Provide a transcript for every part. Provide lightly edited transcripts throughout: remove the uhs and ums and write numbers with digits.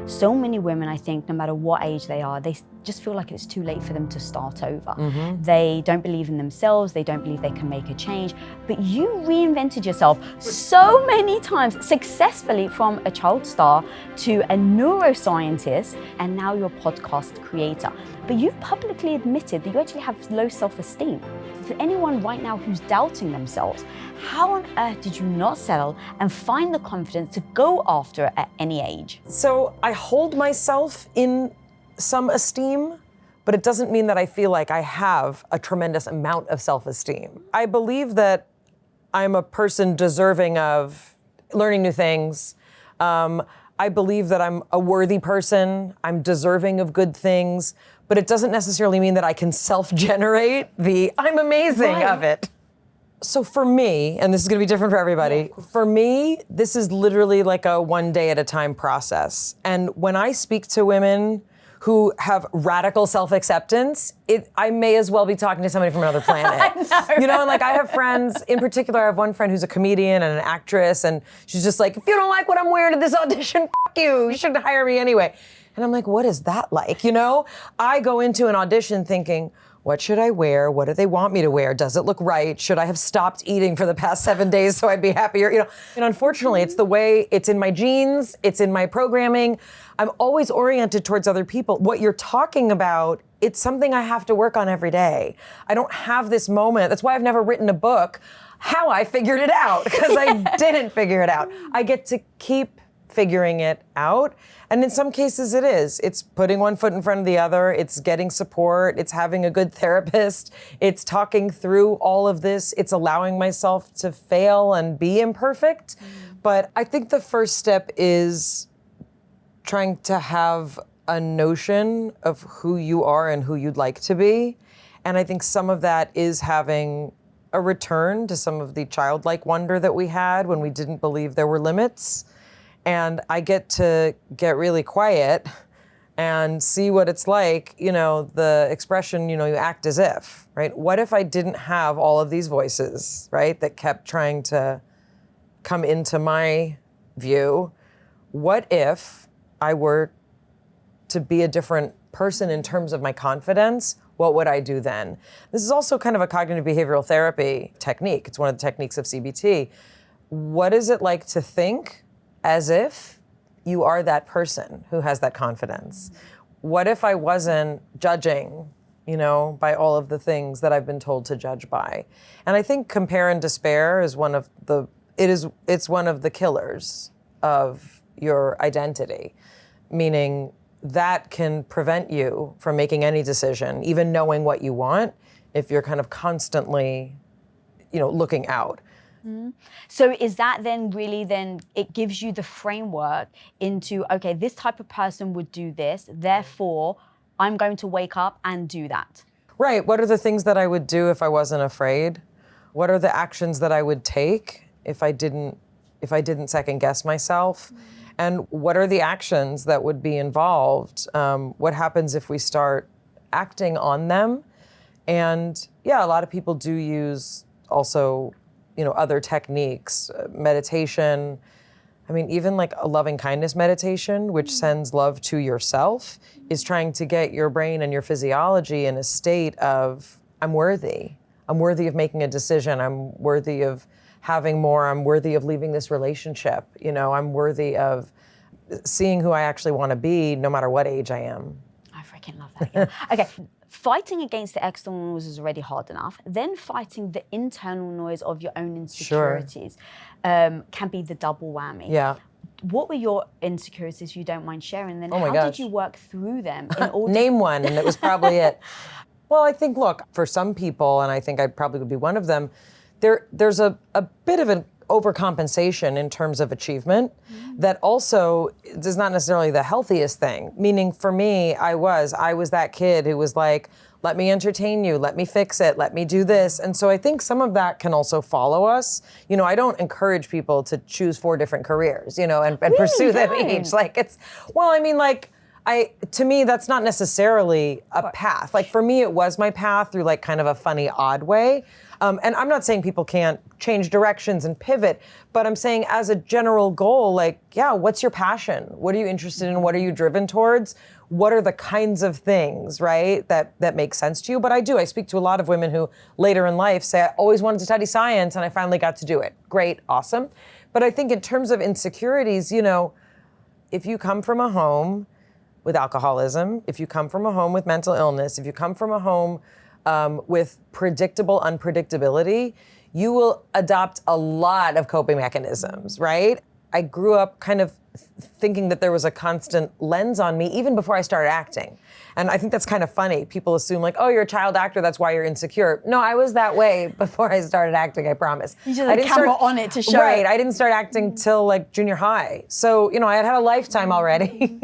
So many women, I think, no matter what age they are, they just feel like it's too late for them to start over. They don't believe in themselves, they don't believe they can make a change. But you reinvented yourself so many times, successfully, from a child star to a neuroscientist, and now you're a podcast creator. But you've publicly admitted that you actually have low self-esteem. For anyone right now who's doubting themselves, how on earth did you not settle and find the confidence to go after it at any age? So I hold myself in some esteem, but it doesn't mean that I feel like I have a tremendous amount of self-esteem. I believe that I'm a person deserving of learning new things. I believe that I'm a worthy person. I'm deserving of good things, but it doesn't necessarily mean that I can self-generate the I'm amazing of it. So for me, and this is gonna be different for everybody, for me, this is literally like a one day at a time process. And when I speak to women who have radical self-acceptance, I may as well be talking to somebody from another planet. You know, and like I have friends, in particular, I have one friend who's a comedian and an actress, and she's just like, if you don't like what I'm wearing to this audition, fuck you, you shouldn't hire me anyway. And I'm like, what is that like, you know? I go into an audition thinking, what should I wear? What do they want me to wear? Does it look right? Should I have stopped eating for the past 7 days so I'd be happier? You know, and unfortunately, it's the way, it's in my genes, it's in my programming. I'm always oriented towards other people. What you're talking about, it's something I have to work on every day. I don't have this moment. That's why I've never written a book, how I figured it out, because I didn't figure it out. I get to keep figuring it out. And in some cases it is. It's putting one foot in front of the other. It's getting support. It's having a good therapist. It's talking through all of this. It's allowing myself to fail and be imperfect. But I think the first step is trying to have a notion of who you are and who you'd like to be. And I think some of that is having a return to some of the childlike wonder that we had when we didn't believe there were limits. And I get to get really quiet and see what it's like, you know, the expression, you know, you act as if, right? What if I didn't have all of these voices, right, that kept trying to come into my view? What if I were to be a different person in terms of my confidence? What would I do then? This is also kind of a cognitive behavioral therapy technique. It's one of the techniques of CBT. What is it like to think as if you are that person who has that confidence? What if I wasn't judging, you know, by all of the things that I've been told to judge by? And I think compare and despair is one of the, it's one of the killers of your identity, meaning that can prevent you from making any decision, even knowing what you want, if you're kind of constantly, you know, looking out. So is that then really it gives you the framework into, okay, this type of person would do this, therefore I'm going to wake up and do that. Right. What are the things that I would do if I wasn't afraid? What are the actions that I would take if I didn't second guess myself? And what are the actions that would be involved? What happens if we start acting on them? And yeah, a lot of people do use also, you know, other techniques, meditation. I mean, even like a loving kindness meditation, which sends love to yourself, is trying to get your brain and your physiology in a state of, I'm worthy. I'm worthy of making a decision. I'm worthy of having more. I'm worthy of leaving this relationship. You know, I'm worthy of seeing who I actually want to be, no matter what age I am. I freaking love that. Yeah. Okay. Fighting against the external noise is already hard enough. Then fighting the internal noise of your own insecurities can be the double whammy. Yeah. What were your insecurities, if you don't mind sharing? Then how did you work through them? In order Name one, and it was probably it. Well, I think, look, for some people, and I think I probably would be one of them, there's a bit of an overcompensation in terms of achievement that also is not necessarily the healthiest thing. Meaning for me, I was that kid who was like, let me entertain you, let me fix it, let me do this. And so I think some of that can also follow us. You know, I don't encourage people to choose 4 different careers, you know, and pursue them each. Like it's, well, I mean, like, To me, that's not necessarily a path. Like for me, it was my path through like kind of a funny, odd way. And I'm not saying people can't change directions and pivot, but I'm saying as a general goal, like, yeah, what's your passion? What are you interested in? What are you driven towards? What are the kinds of things, right, that make sense to you? But I speak to a lot of women who later in life say, I always wanted to study science and I finally got to do it. Great, awesome. But I think in terms of insecurities, if you come from a home with alcoholism, if you come from a home with mental illness, if you come from a home with predictable unpredictability, you will adopt a lot of coping mechanisms, right? I grew up kind of thinking that there was a constant lens on me even before I started acting. And I think that's kind of funny. People assume like, oh, you're a child actor, that's why you're insecure. No, I was that way before I started acting, I promise. You just had a camera on it to show Right, it. I didn't start acting till like junior high. So, I had a lifetime already,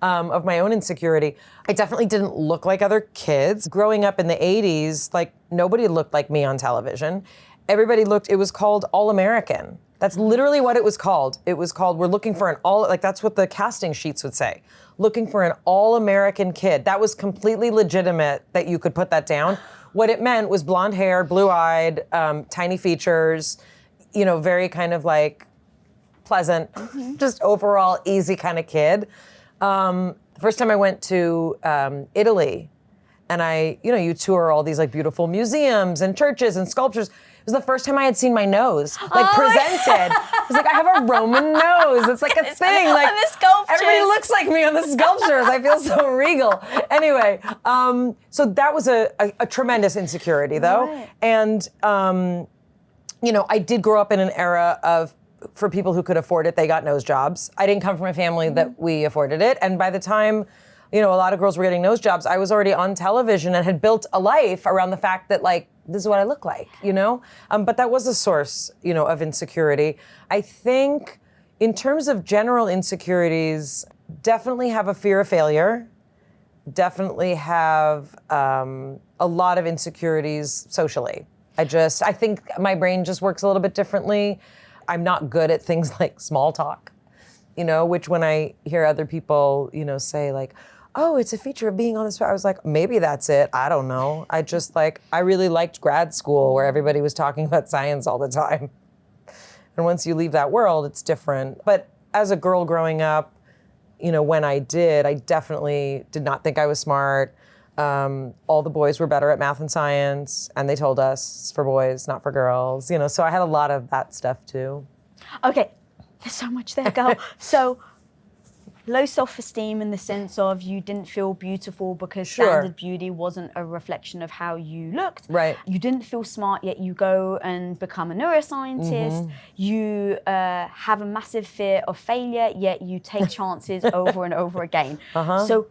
of my own insecurity. I definitely didn't look like other kids. Growing up in the 80s, like nobody looked like me on television. Everybody it was called All-American. That's literally what it was called. It was called, we're looking for that's what the casting sheets would say. Looking for an all-American kid. That was completely legitimate that you could put that down. What it meant was blonde hair, blue-eyed, tiny features, very kind of like pleasant, just overall easy kind of kid. The first time I went to Italy, and you tour all these like beautiful museums and churches and sculptures. It was the first time I had seen my nose, presented. I was like, I have a Roman nose. It's like a thing. Like on the sculptures. Everybody looks like me on the sculptures. I feel so regal. Anyway, so that was a tremendous insecurity, though. Right. And I did grow up in an era of, for people who could afford it, they got nose jobs. I didn't come from a family that we afforded it. And by the time, a lot of girls were getting nose jobs, I was already on television and had built a life around the fact that like, this is what I look like, But that was a source, of insecurity. I think in terms of general insecurities, definitely have a fear of failure. Definitely have a lot of insecurities socially. I think my brain just works a little bit differently. I'm not good at things like small talk, which when I hear other people, say like, oh, it's a feature of being on the spot. I was like, maybe that's it. I don't know. I really liked grad school where everybody was talking about science all the time. And once you leave that world, it's different. But as a girl growing up, when I definitely did not think I was smart. All the boys were better at math and science, and they told us it's for boys, not for girls. So I had a lot of that stuff too. Okay, there's so much there, girl. So low self-esteem in the sense of you didn't feel beautiful because standard beauty wasn't a reflection of how you looked. Right. You didn't feel smart, yet you go and become a neuroscientist. You have a massive fear of failure, yet you take chances over and over again. So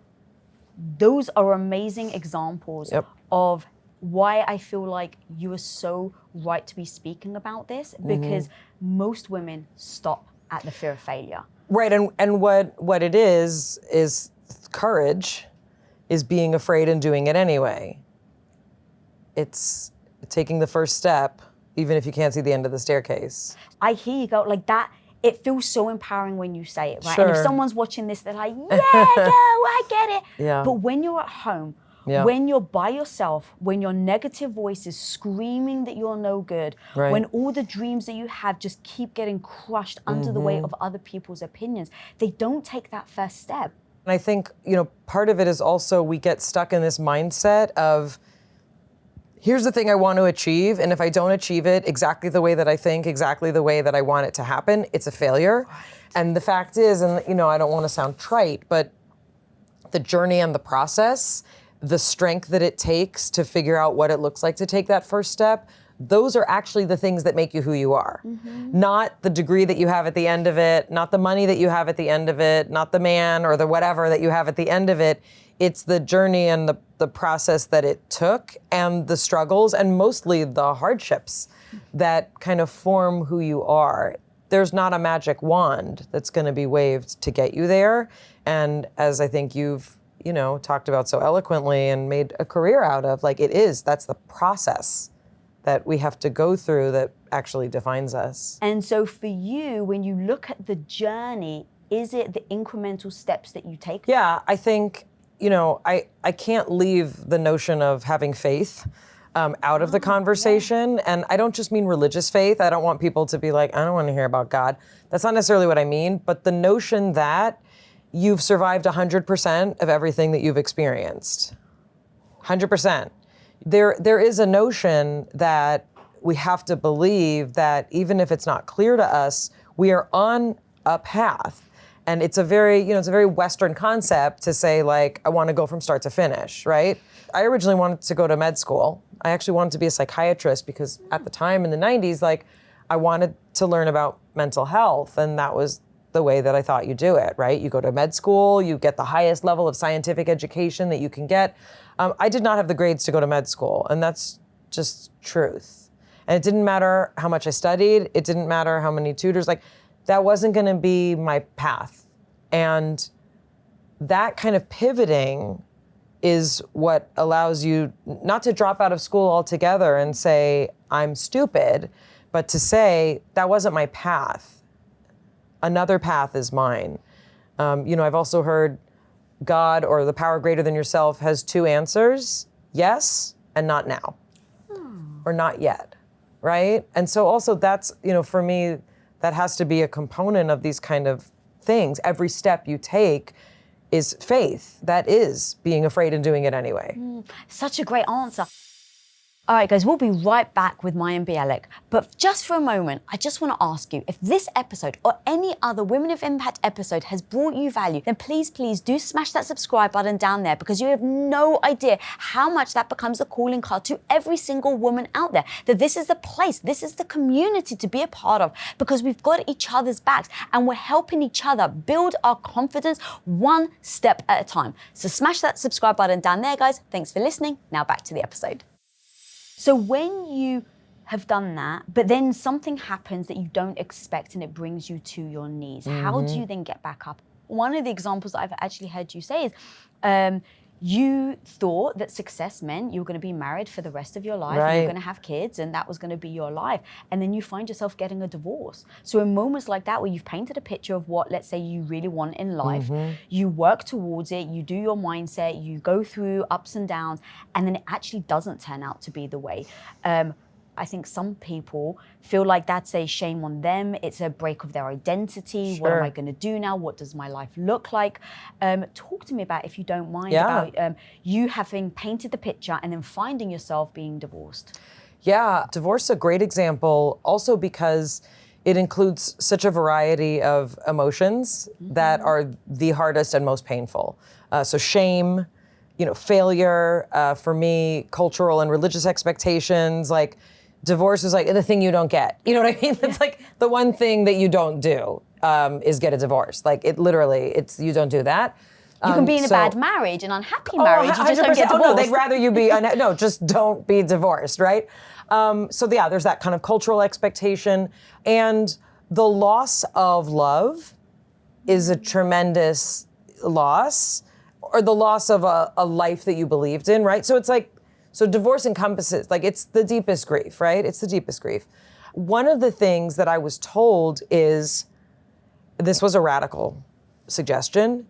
those are amazing examples of why I feel like you are so right to be speaking about this, because most women stop at the fear of failure. Right, and what it is courage, is being afraid and doing it anyway. It's taking the first step, even if you can't see the end of the staircase. I hear you go, like that, it feels so empowering when you say it, right? Sure. And if someone's watching this, they're like, yeah, girl, I get it. Yeah. But when you're at home, when you're by yourself, when your negative voice is screaming that you're no good, when all the dreams that you have just keep getting crushed under the weight of other people's opinions, they don't take that first step. And I think, part of it is also we get stuck in this mindset of, here's the thing I want to achieve, and if I don't achieve it exactly the way that I think, exactly the way that I want it to happen, it's a failure. Right. And the fact is, and I don't want to sound trite, but the journey and the process, the strength that it takes to figure out what it looks like to take that first step, those are actually the things that make you who you are. Not the degree that you have at the end of it, not the money that you have at the end of it, not the man or the whatever that you have at the end of it. It's the journey and the process that it took, and the struggles, and mostly the hardships that kind of form who you are. There's not a magic wand that's going to be waved to get you there. And as I think you've talked about so eloquently and made a career out of, that's the process that we have to go through that actually defines us. And so for you, when you look at the journey, Is it the incremental steps that you take? Yeah, I think, I can't leave the notion of having faith out of the conversation. Yeah. And I don't just mean religious faith. I don't want people to be like, I don't want to hear about God. That's not necessarily what I mean. But the notion that you've survived 100% of everything that you've experienced. 100%. There is a notion that we have to believe that even if it's not clear to us, we are on a path. And it's a very Western concept to say, like, I want to go from start to finish, right? I originally wanted to go to med school. I actually wanted to be a psychiatrist because at the time in the 90s, like, I wanted to learn about mental health, and that was the way that I thought you do it, right? You go to med school, you get the highest level of scientific education that you can get. I did not have the grades to go to med school, and that's just truth. And it didn't matter how much I studied. It didn't matter how many tutors, like, that wasn't gonna be my path. And that kind of pivoting is what allows you not to drop out of school altogether and say, I'm stupid, but to say, that wasn't my path. Another path is mine. I've also heard God or the power greater than yourself has two answers, yes and not now, or not yet, right? And so also that's, for me, that has to be a component of these kind of things. Every step you take is faith. That is being afraid and doing it anyway. Such a great answer. All right, guys, we'll be right back with Mayim Bialik. But just for a moment, I just want to ask you, if this episode or any other Women of Impact episode has brought you value, then please do smash that subscribe button down there, because you have no idea how much that becomes a calling card to every single woman out there, that this is the place, this is the community to be a part of, because we've got each other's backs and we're helping each other build our confidence one step at a time. So smash that subscribe button down there, guys. Thanks for listening. Now back to the episode. So when you have done that, but then something happens that you don't expect and it brings you to your knees, how do you then get back up? One of the examples that I've actually heard you say is, you thought that success meant you were going to be married for the rest of your life, and you were going to have kids, and that was going to be your life. And then you find yourself getting a divorce. So in moments like that, where you've painted a picture of what, let's say, you really want in life, you work towards it, you do your mindset, you go through ups and downs, and then it actually doesn't turn out to be the way. I think some people feel like that's a shame on them. It's a break of their identity. Sure. What am I going to do now? What does my life look like? Talk to me about, if you don't mind, about you having painted the picture and then finding yourself being divorced. Yeah, divorce is a great example, also because it includes such a variety of emotions that are the hardest and most painful. So shame, failure, for me, cultural and religious expectations, like, divorce is like the thing you don't get. You know what I mean? It's like the one thing that you don't do is get a divorce. Like, it literally, you don't do that. You can be in a bad marriage, an unhappy marriage, you just don't get divorced. Oh no, they'd rather you be, no, just don't be divorced, right? There's that kind of cultural expectation. And the loss of love is a tremendous loss, or the loss of a life that you believed in, right? So it's like, so divorce encompasses, like, it's the deepest grief, right? It's the deepest grief. One of the things that I was told is, this was a radical suggestion,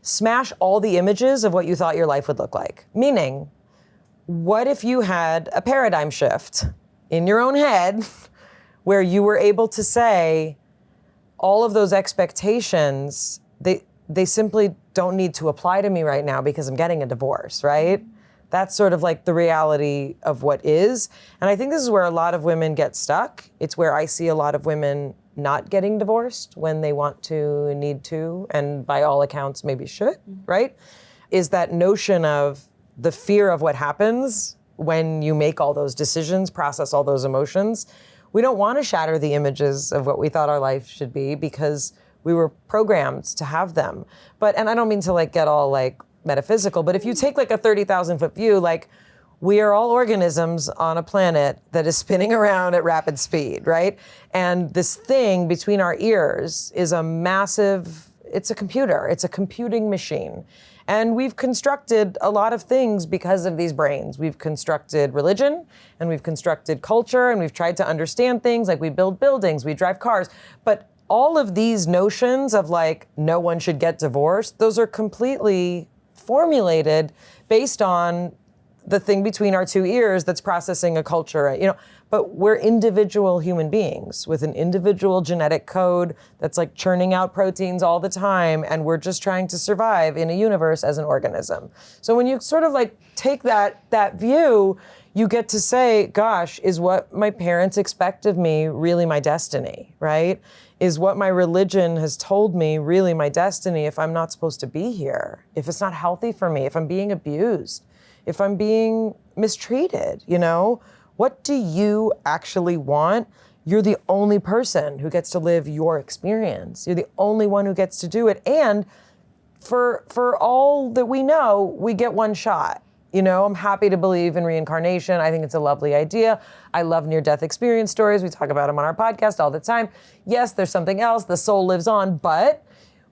smash all the images of what you thought your life would look like. Meaning, what if you had a paradigm shift in your own head where you were able to say, all of those expectations, they simply don't need to apply to me right now because I'm getting a divorce, right? That's sort of like the reality of what is. And I think this is where a lot of women get stuck. It's where I see a lot of women not getting divorced when they want to, need to, and by all accounts maybe should, right? Is that notion of the fear of what happens when you make all those decisions, process all those emotions. We don't want to shatter the images of what we thought our life should be because we were programmed to have them. And I don't mean to like get all like metaphysical, but if you take like a 30,000 foot view, like, we are all organisms on a planet that is spinning around at rapid speed, right? And this thing between our ears is it's a computer, it's a computing machine. And we've constructed a lot of things because of these brains. We've constructed religion, and we've constructed culture, and we've tried to understand things, like we build buildings, we drive cars, but all of these notions of like, no one should get divorced, those are completely formulated based on the thing between our two ears that's processing a culture, but we're individual human beings with an individual genetic code that's like churning out proteins all the time, and we're just trying to survive in a universe as an organism. So when you sort of like take that view, you get to say, gosh, is what my parents expect of me really my destiny, right? Is what my religion has told me really my destiny if I'm not supposed to be here, if it's not healthy for me, if I'm being abused, if I'm being mistreated, What do you actually want? You're the only person who gets to live your experience. You're the only one who gets to do it. And for all that we know, we get one shot. I'm happy to believe in reincarnation. I think it's a lovely idea. I love near-death experience stories. We talk about them on our podcast all the time. Yes, there's something else. The soul lives on, but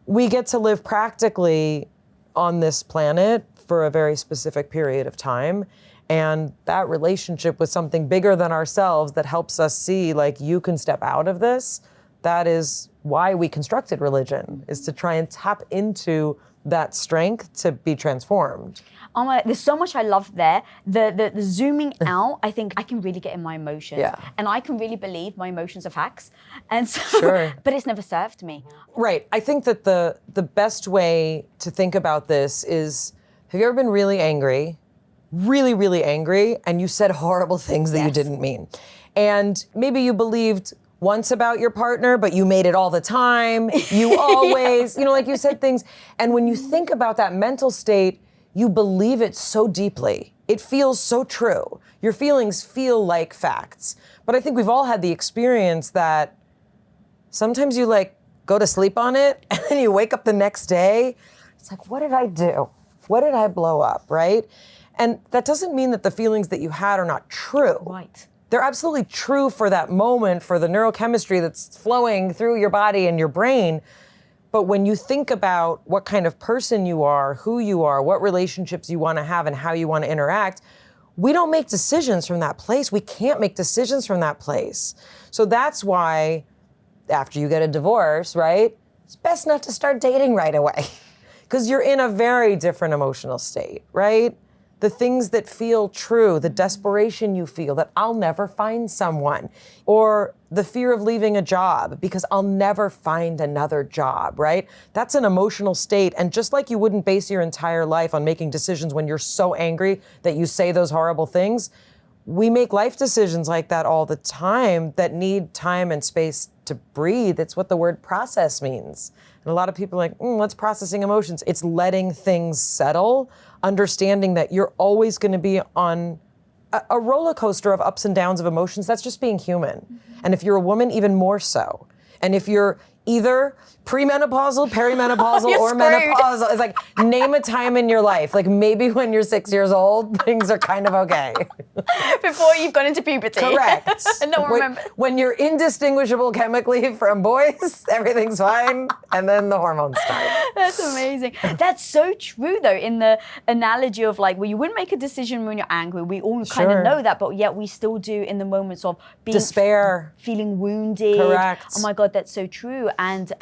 we get to live practically on this planet for a very specific period of time. And that relationship with something bigger than ourselves that helps us see, like, you can step out of this. That is why we constructed religion, is to try and tap into that strength to be transformed. There's so much I love there. The zooming out, I think I can really get in my emotions. Yeah. And I can really believe my emotions are facts. And so, Sure. But it's never served me. Right. I think that the best way to think about this is, have you ever been really angry? Really, really angry, and you said horrible things that you didn't mean. And maybe you believed once about your partner, but you made it all the time. You always, like you said things. And when you think about that mental state, you believe it so deeply. It feels so true. Your feelings feel like facts. But I think we've all had the experience that sometimes you like go to sleep on it and then you wake up the next day. It's like, what did I do? What did I blow up, right? And that doesn't mean that the feelings that you had are not true. Right. They're absolutely true for that moment, for the neurochemistry that's flowing through your body and your brain. But when you think about what kind of person you are, who you are, what relationships you want to have and how you want to interact, we don't make decisions from that place. We can't make decisions from that place. So that's why after you get a divorce, right, it's best not to start dating right away because you're in a very different emotional state, right? The things that feel true, the desperation you feel that I'll never find someone, or the fear of leaving a job because I'll never find another job, right? That's an emotional state. And just like you wouldn't base your entire life on making decisions when you're so angry that you say those horrible things, we make life decisions like that all the time that need time and space to breathe. It's what the word process means. And a lot of people are like, what's processing emotions? It's letting things settle, understanding that you're always going to be on a roller coaster of ups and downs of emotions. That's just being human. Mm-hmm. And if you're a woman, even more so. And if you're either premenopausal, perimenopausal, or menopausal, it's like, name a time in your life. Like maybe when you're 6 years old, things are kind of okay. Before you've gone into puberty. Correct. No one remembers. When you're indistinguishable chemically from boys, everything's fine, and then the hormones start. That's amazing. That's so true, though, in the analogy of like, well, you wouldn't make a decision when you're angry. We all kind of know that, but yet we still do in the moments of being despair, feeling wounded. Correct. Oh my God, that's so true. And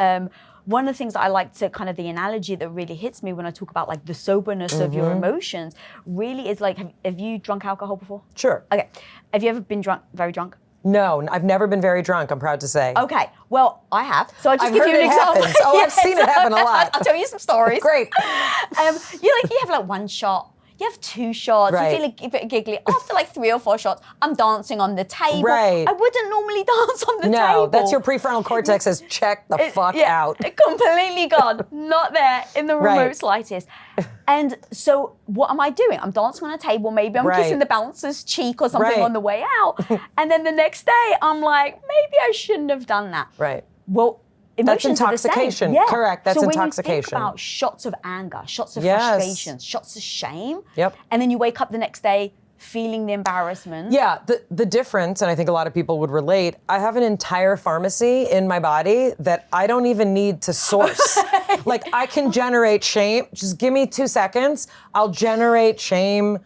one of the things that I like to kind of the analogy that really hits me when I talk about like the soberness of your emotions really is like, have you drunk alcohol before? Sure. Okay. Have you ever been drunk, very drunk? No, I've never been very drunk, I'm proud to say. Okay, well, I have. So I'll just give you an example. Happens. Oh, I've seen it happen a lot. I'll tell you some stories. Great. You have like one shot. You have 2 shots, right. You feel a bit giggly. After like 3 or 4 shots, I'm dancing on the table. Right. I wouldn't normally dance on the table. No, that's your prefrontal cortex says, check the fuck out. Completely gone. Not there in the remote slightest. And so what am I doing? I'm dancing on a table. Maybe I'm kissing the bouncer's cheek or something on the way out. And then the next day, I'm like, maybe I shouldn't have done that. Right. Well, emotions that's intoxication. Are the same. Yeah. Correct. That's intoxication. So when you think about shots of anger, shots of frustration, shots of shame, and then you wake up the next day feeling the embarrassment. Yeah, the difference, and I think a lot of people would relate, I have an entire pharmacy in my body that I don't even need to source. Like I can generate shame. Just give me 2 seconds. I'll generate shame,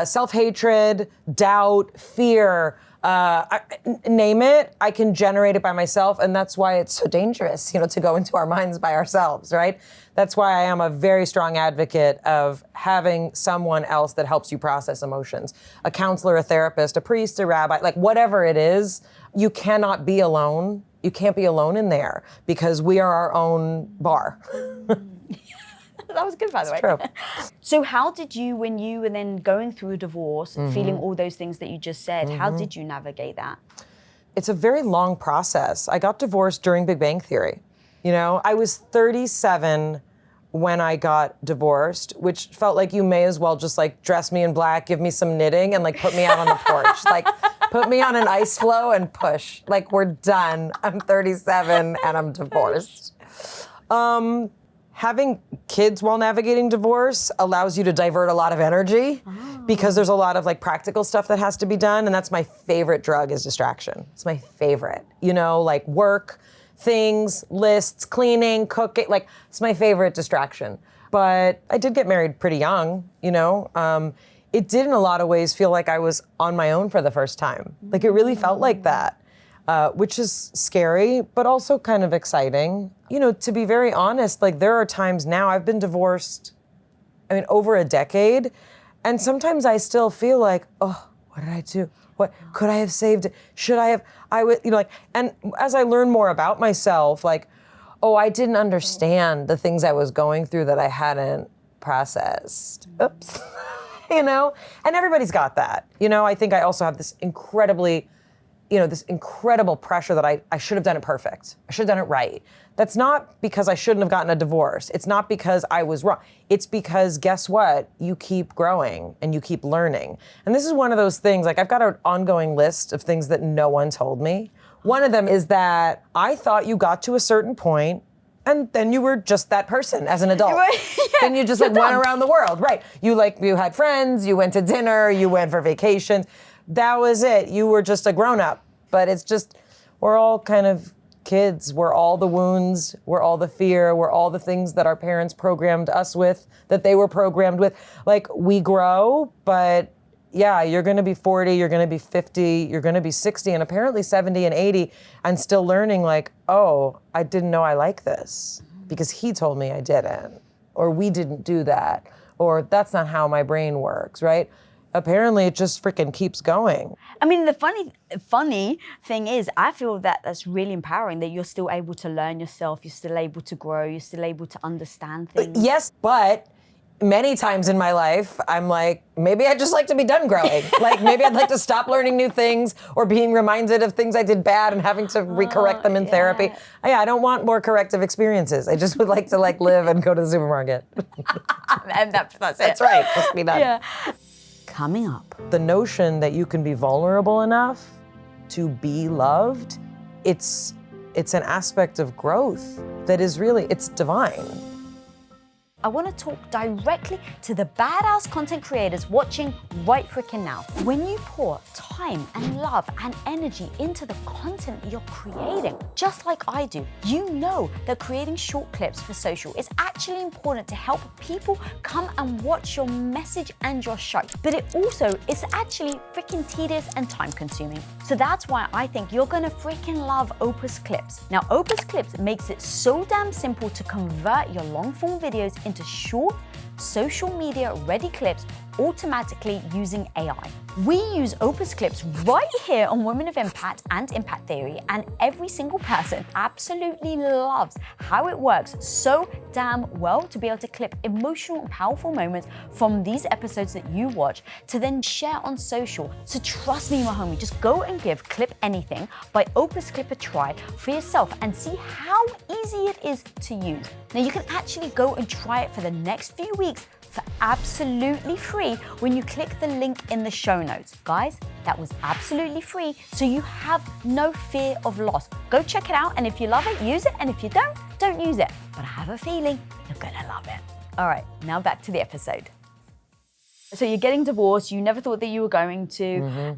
self-hatred, doubt, fear, Name it, I can generate it by myself, and that's why it's so dangerous, to go into our minds by ourselves, right? That's why I am a very strong advocate of having someone else that helps you process emotions. A counselor, a therapist, a priest, a rabbi, like whatever it is, you cannot be alone. You can't be alone in there because we are our own bar. That was good, by the way. True. So how did you, when you were then going through a divorce, feeling all those things that you just said, how did you navigate that? It's a very long process. I got divorced during Big Bang Theory. I was 37 when I got divorced, which felt like you may as well just like dress me in black, give me some knitting, and like put me out on the porch. Like put me on an ice floe and push. Like we're done. I'm 37 and I'm divorced. Having kids while navigating divorce allows you to divert a lot of energy because there's a lot of like practical stuff that has to be done. And that's my favorite drug is distraction. It's my favorite, like work, things, lists, cleaning, cooking, like it's my favorite distraction. But I did get married pretty young, It did in a lot of ways feel like I was on my own for the first time. Like it really felt like that. Which is scary, but also kind of exciting. To be very honest, like there are times now I've been divorced, over a decade, and sometimes I still feel like, oh, what did I do? What could I have saved it? Should I have? I would, and as I learn more about myself, like, oh, I didn't understand the things I was going through that I hadn't processed. Oops, and everybody's got that. I think I also have this this incredible pressure that I should have done it perfect. I should have done it right. That's not because I shouldn't have gotten a divorce. It's not because I was wrong. It's because guess what? You keep growing and you keep learning. And this is one of those things, like I've got an ongoing list of things that no one told me. One of them is that I thought you got to a certain point and then you were just that person as an adult. Then you just went around the world, right? You had friends, you went to dinner, you went for vacations. That was it. You were just a grown-up. But it's just, we're all kind of kids. We're all the wounds. We're all the fear. We're all the things that our parents programmed us with, that they were programmed with. Like, we grow, but yeah, you're going to be 40, you're going to be 50, you're going to be 60, and apparently 70 and 80, and still learning like, oh, I didn't know I like this because he told me I didn't, or we didn't do that, or that's not how my brain works, right? Apparently it just freaking keeps going. The funny thing is, I feel that that's really empowering, that you're still able to learn yourself, you're still able to grow, you're still able to understand things. Yes, but many times in my life, I'm like, maybe I'd just like to be done growing. Like maybe I'd like to stop learning new things or being reminded of things I did bad and having to recorrect them in therapy. I don't want more corrective experiences. I just would like to live and go to the supermarket. And that's it. That's right, just be done. Yeah. Coming up. The notion that you can be vulnerable enough to be loved, it's an aspect of growth that is really, it's divine. I want to talk directly to the badass content creators watching right freaking now. When you pour time and love and energy into the content you're creating, just like I do, you know that creating short clips for social is actually important to help people come and watch your message and your show. But it also is actually freaking tedious and time consuming. So that's why I think you're gonna freaking love Opus Clips. Now, Opus Clips makes it so damn simple to convert your long form videos into short, social media ready clips automatically using AI. We use Opus Clips right here on Women of Impact and Impact Theory, and every single person absolutely loves how it works so damn well to be able to clip emotional and powerful moments from these episodes that you watch to then share on social. So trust me, my homie, just go and give Clip Anything by Opus Clip a try for yourself and see how easy it is to use. Now you can actually go and try it for the next few weeks for absolutely free when you click the link in the show notes. Guys, that was absolutely free, so you have no fear of loss. Go check it out, and if you love it, use it, and if you don't use it. But I have a feeling you're gonna love it. All right, now back to the episode. So you're getting divorced, you never thought that you were going to.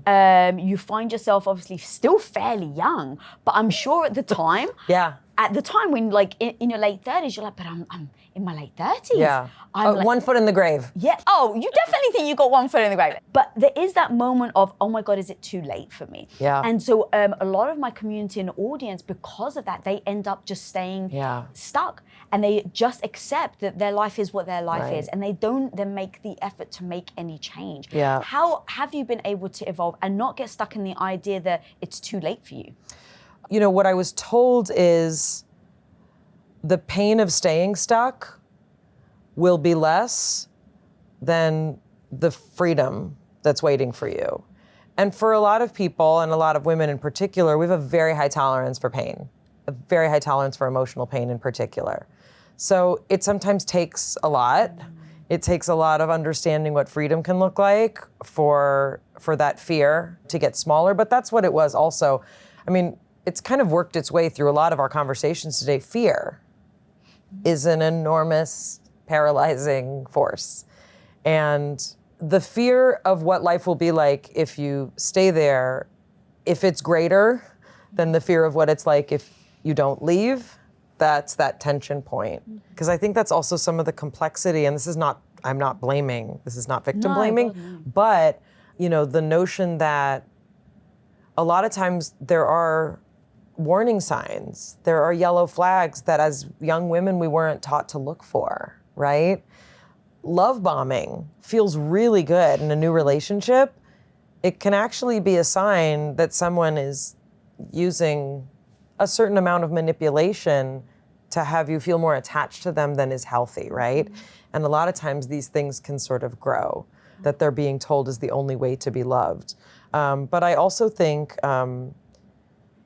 You find yourself obviously still fairly young, but I'm sure at the time, yeah. at the time when like in your late 30s, you're like, but I'm in my late 30s. Yeah. I'm like, 1 foot in the grave. yeah. Oh, you definitely think you got 1 foot in the grave. But there is that moment of, oh my God, is it too late for me? Yeah. And so a lot of my community and audience, because of that, they end up just staying stuck. And they just accept that their life is what their life is. And they don't then make the effort to make any change. Yeah. How have you been able to evolve and not get stuck in the idea that it's too late for you? You know, what I was told is the pain of staying stuck will be less than the freedom that's waiting for you. And for a lot of people, and a lot of women in particular, we have a very high tolerance for pain, a very high tolerance for emotional pain in particular. So it sometimes takes a lot. It takes a lot of understanding what freedom can look like for that fear to get smaller. But that's what it was also. I mean, it's kind of worked its way through a lot of our conversations today. Fear is an enormous, paralyzing force. And the fear of what life will be like if you stay there, if it's greater than the fear of what it's like if you don't leave, that's that tension point. Because I think that's also some of the complexity, and this is not, I'm not blaming, this is not victim blaming, but you know, the notion that a lot of times there are warning signs, there are yellow flags that as young women we weren't taught to look for, right? Love bombing feels really good in a new relationship. It can actually be a sign that someone is using a certain amount of manipulation to have you feel more attached to them than is healthy, right? And a lot of times these things can sort of grow, that they're being told is the only way to be loved. But I also think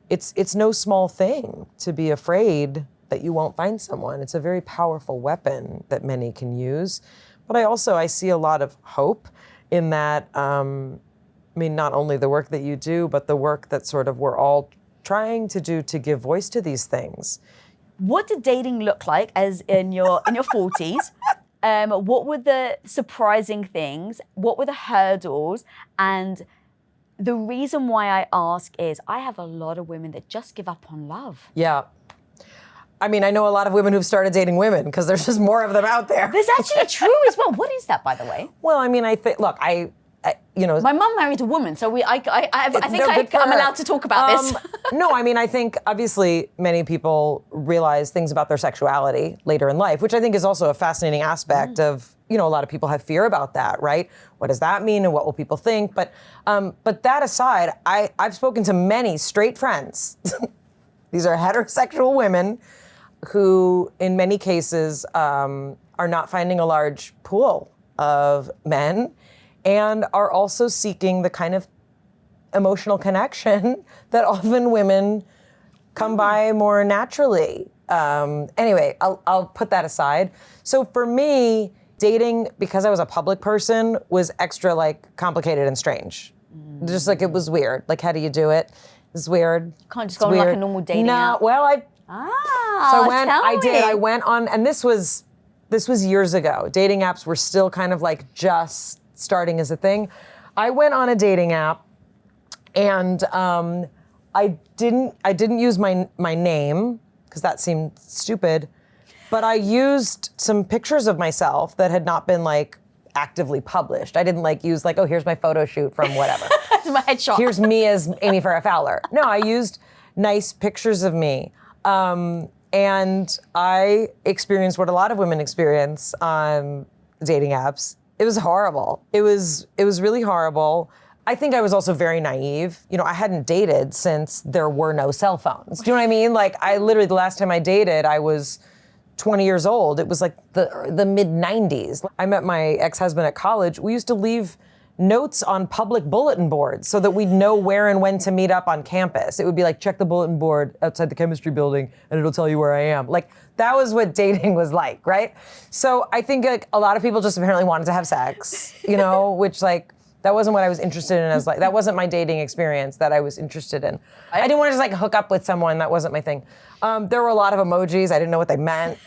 it's no small thing to be afraid that you won't find someone. It's a very powerful weapon that many can use. But I see a lot of hope in that, I mean, not only the work that you do, but the work that sort of we're all trying to do to give voice to these things. What did dating look like as in your 40s? What were the surprising things? What were the hurdles? And the reason why I ask is I have a lot of women that just give up on love. Yeah. I mean, I know a lot of women who've started dating women because there's just more of them out there. That's actually true as well. What is that, by the way? Well, I mean, I think, look, you know. My mum married a woman, so I think I'm allowed to talk about this. No, I mean, I think obviously many people realize things about their sexuality later in life, which I think is also a fascinating aspect of, you know, a lot of people have fear about that, right? What does that mean and what will people think? But that aside, I've spoken to many straight friends. These are heterosexual women who in many cases are not finding a large pool of men and are also seeking the kind of emotional connection that often women come by more naturally. Anyway, I'll put that aside. So for me, dating, because I was a public person, was extra complicated and strange. Just it was weird. How do you do it? It's weird. You can't just go on a normal dating app. Well, I went on, and this was years ago. Dating apps were still kind of just starting as a thing. I went on a dating app, and I didn't use my name because that seemed stupid, but I used some pictures of myself that had not been actively published. I didn't use oh, here's my photo shoot from whatever. My headshot. Here's me as Amy Farrah Fowler. No, I used nice pictures of me. And I experienced what a lot of women experience on dating apps. It was horrible. It was really horrible. I think I was also very naive. You know, I hadn't dated since there were no cell phones. Do you know what I mean? I literally, the last time I dated, I was 20 years old. It was the mid 90s. I met my ex-husband at college. We used to leave notes on public bulletin boards so that we'd know where and when to meet up on campus. It would be check the bulletin board outside the chemistry building and it'll tell you where I am. That was what dating was like, right? So I think a lot of people just apparently wanted to have sex, you know, which that wasn't what I was interested in that wasn't my dating experience that I was interested in. I didn't want to just hook up with someone. That wasn't my thing. There were a lot of emojis. I didn't know what they meant.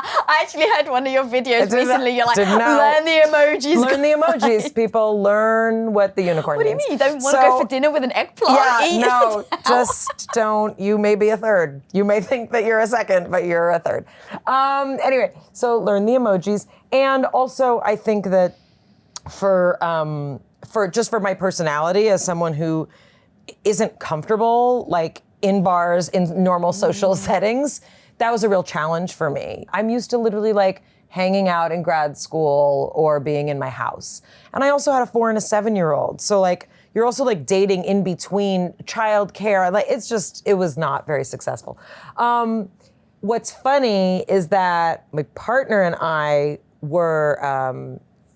I actually heard one of your videos recently. You're like, Didn't know. learn the emojis. Learn the emojis. People, learn what the unicorn What do you means. mean? You don't want to go for dinner with an eggplant? Yeah, Eat no, it out. just don't. You may be a third. You may think that you're a second, but you're a third. Anyway, so learn the emojis. And also, I think that for my personality as someone who isn't comfortable, like in bars, in normal social settings, that was a real challenge for me. I'm used to literally like hanging out in grad school or being in my house. And I also had a 4 and a 7-year-old. So like, you're also like dating in between childcare. Like it was not very successful. What's funny is that my partner and I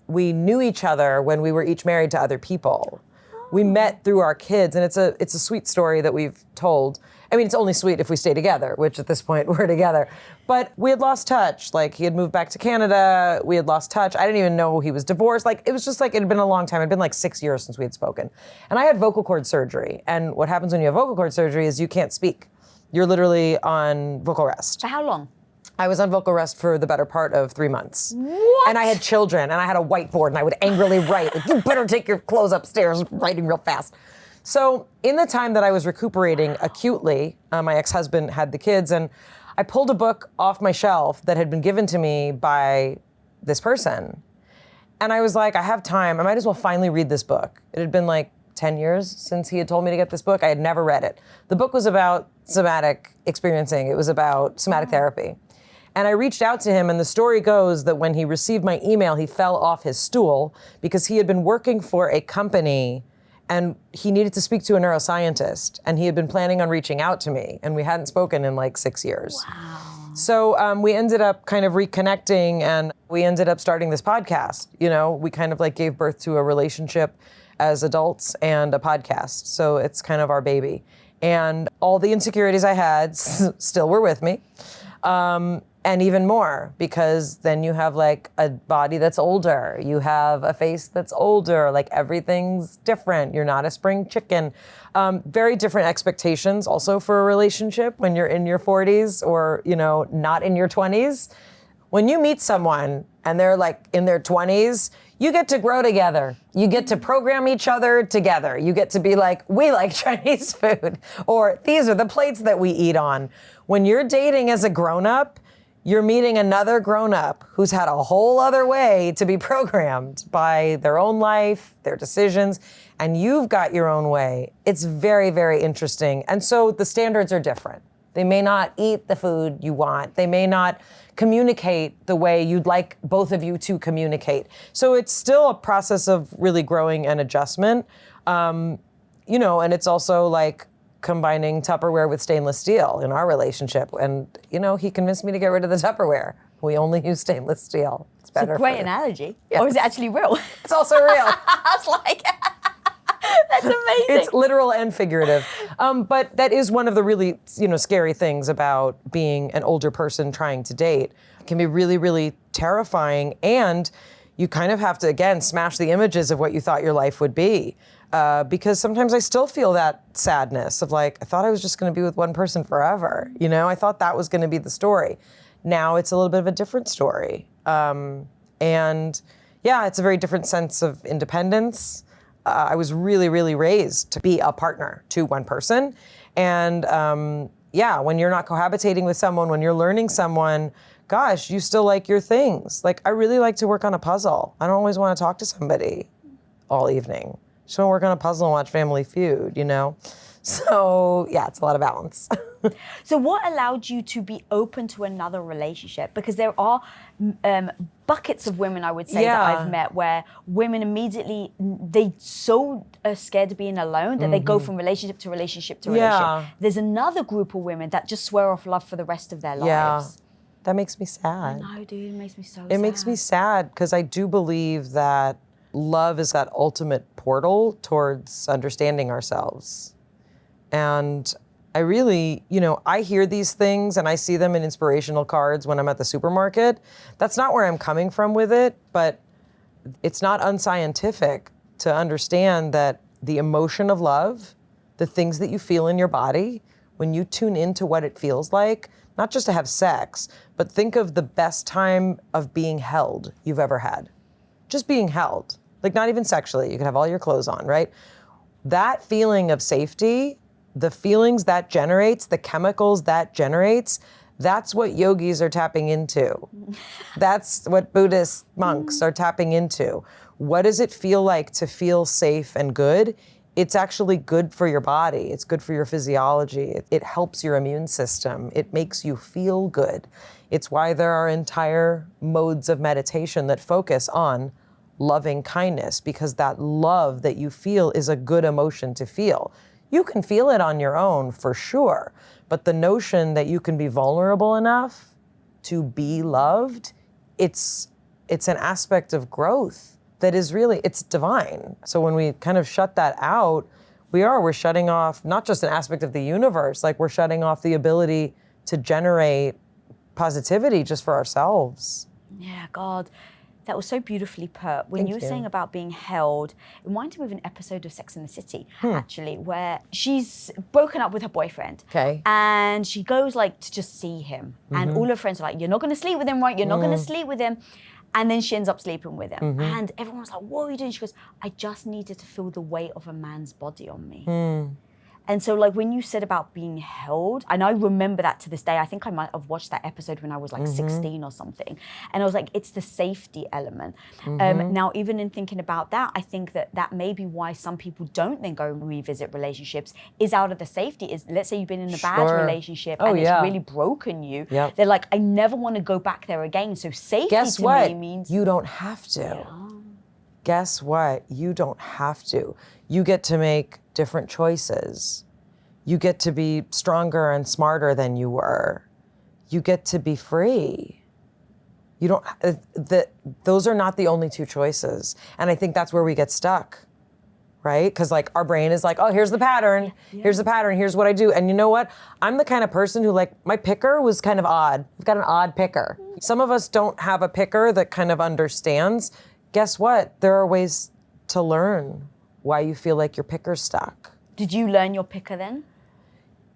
we knew each other when we were each married to other people. We met through our kids, and it's a sweet story that we've told. I mean, it's only sweet if we stay together, which at this point we're together. But we had lost touch. Like, he had moved back to Canada. We had lost touch. I didn't even know he was divorced. Like, it was just like, it had been a long time. It had been like 6 years since we had spoken. And I had vocal cord surgery. And what happens when you have vocal cord surgery is you can't speak. You're literally on vocal rest. For how long? I was on vocal rest for the better part of 3 months. What? And I had children, and I had a whiteboard, and I would angrily write, like, you better take your clothes upstairs, writing real fast. So in the time that I was recuperating acutely, my ex-husband had the kids, and I pulled a book off my shelf that had been given to me by this person. And I was like, I have time. I might as well finally read this book. It had been like 10 years since he had told me to get this book. I had never read it. The book was about somatic experiencing. It was about somatic therapy. And I reached out to him, and the story goes that when he received my email, he fell off his stool because he had been working for a company and he needed to speak to a neuroscientist, and he had been planning on reaching out to me, and we hadn't spoken in like 6 years. Wow. So we ended up kind of reconnecting, and we ended up starting this podcast. You know, we kind of like gave birth to a relationship as adults and a podcast. So it's kind of our baby. And all the insecurities I had still were with me. And even more, because then you have like a body that's older. You have a face that's older. Like, everything's different. You're not a spring chicken. Very different expectations also for a relationship when you're in your 40s or, you know, not in your 20s. When you meet someone and they're like in their 20s, you get to grow together. You get to program each other together. You get to be like, we like Chinese food, or these are the plates that we eat on. When you're dating as a grown-up, you're meeting another grown-up who's had a whole other way to be programmed by their own life, their decisions, and you've got your own way. It's very, very interesting. And so the standards are different. They may not eat the food you want. They may not communicate the way you'd like both of you to communicate. So it's still a process of really growing and adjustment. You know, and it's also like combining Tupperware with stainless steel in our relationship. And, you know, he convinced me to get rid of the Tupperware. We only use stainless steel. It's better. It's a great analogy. Yes. Or is it actually real? It's also real. I was like, that's amazing. It's literal and figurative. But that is one of the really, you know, scary things about being an older person trying to date. It can be really, really terrifying. And you kind of have to, again, smash the images of what you thought your life would be. Because sometimes I still feel that sadness of like, I thought I was just going to be with one person forever. You know, I thought that was going to be the story. Now it's a little bit of a different story. And yeah, it's a very different sense of independence. I was really, really raised to be a partner to one person. And yeah, when you're not cohabitating with someone, when you're learning someone, gosh, you still like your things. Like, I really like to work on a puzzle. I don't always want to talk to somebody all evening. Just want to work on a puzzle and watch Family Feud, you know? So yeah, it's a lot of balance. So what allowed you to be open to another relationship? Because there are buckets of women, I would say, that I've met where women immediately, they so are scared of being alone that they go from relationship to relationship to relationship. There's another group of women that just swear off love for the rest of their lives. Yeah, that makes me sad. I know, dude, it makes me so sad. It makes me sad because I do believe that love is that ultimate portal towards understanding ourselves. And I really, you know, I hear these things and I see them in inspirational cards when I'm at the supermarket. That's not where I'm coming from with it, but it's not unscientific to understand that the emotion of love, the things that you feel in your body, when you tune into what it feels like, not just to have sex, but think of the best time of being held you've ever had. Just being held, like not even sexually, you could have all your clothes on, right? That feeling of safety, the feelings that generates, the chemicals that generates, that's what yogis are tapping into. That's what Buddhist monks are tapping into. What does it feel like to feel safe and good? It's actually good for your body. It's good for your physiology. It helps your immune system. It makes you feel good. It's why there are entire modes of meditation that focus on loving kindness, because that love that you feel is a good emotion to feel. You can feel it on your own for sure, but the notion that you can be vulnerable enough to be loved, it's an aspect of growth that is really, it's divine. So when we kind of shut that out, we're shutting off not just an aspect of the universe, like we're shutting off the ability to generate positivity just for ourselves. Yeah, God. That was so beautifully put. When you were saying about being held, it reminded me of an episode of Sex and the City, actually, where she's broken up with her boyfriend. Okay. And she goes like to just see him. And all her friends are like, you're not gonna sleep with him, right? You're not gonna sleep with him. And then she ends up sleeping with him. And everyone's like, what are you doing? She goes, I just needed to feel the weight of a man's body on me. And so like when you said about being held, and I remember that to this day, I think I might have watched that episode when I was like 16 or something. And I was like, it's the safety element. Now, even in thinking about that, I think that may be why some people don't then go and revisit relationships, is out of the safety. Is, let's say you've been in a bad relationship and it's really broken you. They're like, I never want to go back there again. So safety Guess to what? me means... You don't have to. Guess what? You don't have to. You get to make different choices. You get to be stronger and smarter than you were. You get to be free. You don't, those are not the only two choices. And I think that's where we get stuck, right? Because like our brain is like, oh, here's the pattern. Here's the pattern. Here's what I do. And you know what? I'm the kind of person who like, my picker was kind of odd. I've got an odd picker. Some of us don't have a picker that kind of understands. Guess what? There are ways to learn why you feel like your picker's stuck. Did you learn your picker then?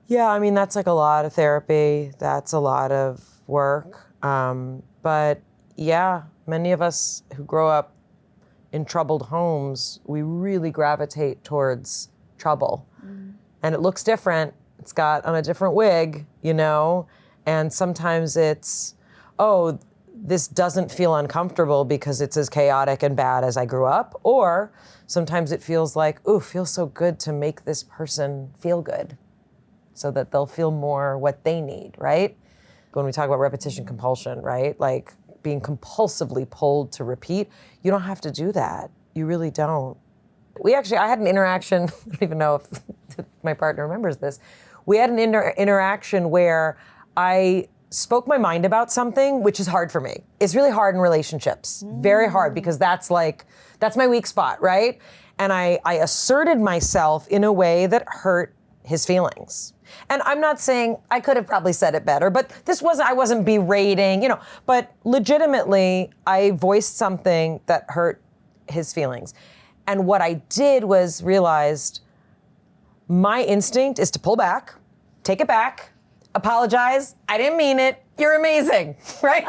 Yeah, I mean, that's like a lot of therapy. That's a lot of work. But yeah, many of us who grow up in troubled homes, we really gravitate towards trouble. And it looks different. It's got on a different wig, you know? And sometimes it's, oh, this doesn't feel uncomfortable because it's as chaotic and bad as I grew up. Or sometimes it feels like, ooh, feels so good to make this person feel good so that they'll feel more what they need, right? When we talk about repetition compulsion, right? Like being compulsively pulled to repeat, you don't have to do that. You really don't. I had an interaction, I don't even know if my partner remembers this. We had an interaction where I spoke my mind about something, which is hard for me. It's really hard in relationships, very hard, because that's my weak spot, right? And I asserted myself in a way that hurt his feelings. And I'm not saying I could have probably said it better, but I wasn't berating, you know, but legitimately I voiced something that hurt his feelings. And what I did was realized my instinct is to pull back, take it back, apologize. I didn't mean it. You're amazing, right?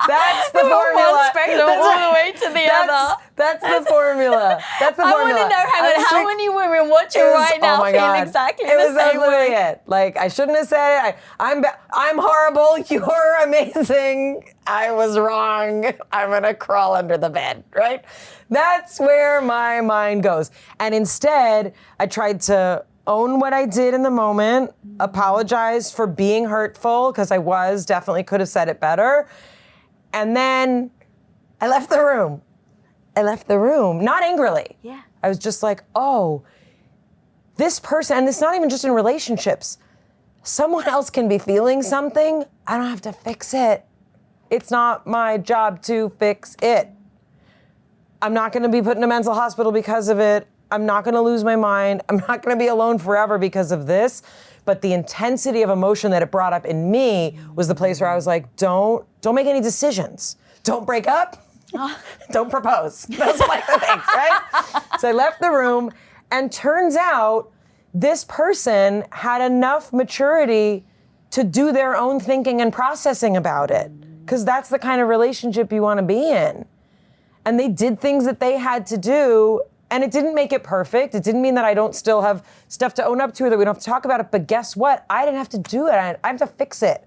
That's the formula. One spectrum all the way to the other. That's the formula. That's the formula. I want to know how many women watching right now feel exactly the same way. That was literally it. Like, I shouldn't have said it. I'm horrible. You're amazing. I was wrong. I'm going to crawl under the bed, right? That's where my mind goes. And instead, I tried to own what I did in the moment, apologize for being hurtful, because I definitely could have said it better. And then I left the room. Not angrily. Yeah. I was just like, oh, this person, and it's not even just in relationships, someone else can be feeling something. I don't have to fix it. It's not my job to fix it. I'm not going to be put in a mental hospital because of it. I'm not going to lose my mind. I'm not going to be alone forever because of this. But the intensity of emotion that it brought up in me was the place where I was like, don't make any decisions. Don't break up. Don't propose. Those are like the things, right? So I left the room, and turns out this person had enough maturity to do their own thinking and processing about it. Because that's the kind of relationship you want to be in. And they did things that they had to do, and it didn't make it perfect. It didn't mean that I don't still have stuff to own up to or that we don't have to talk about it. But guess what? I didn't have to do it. I have to fix it.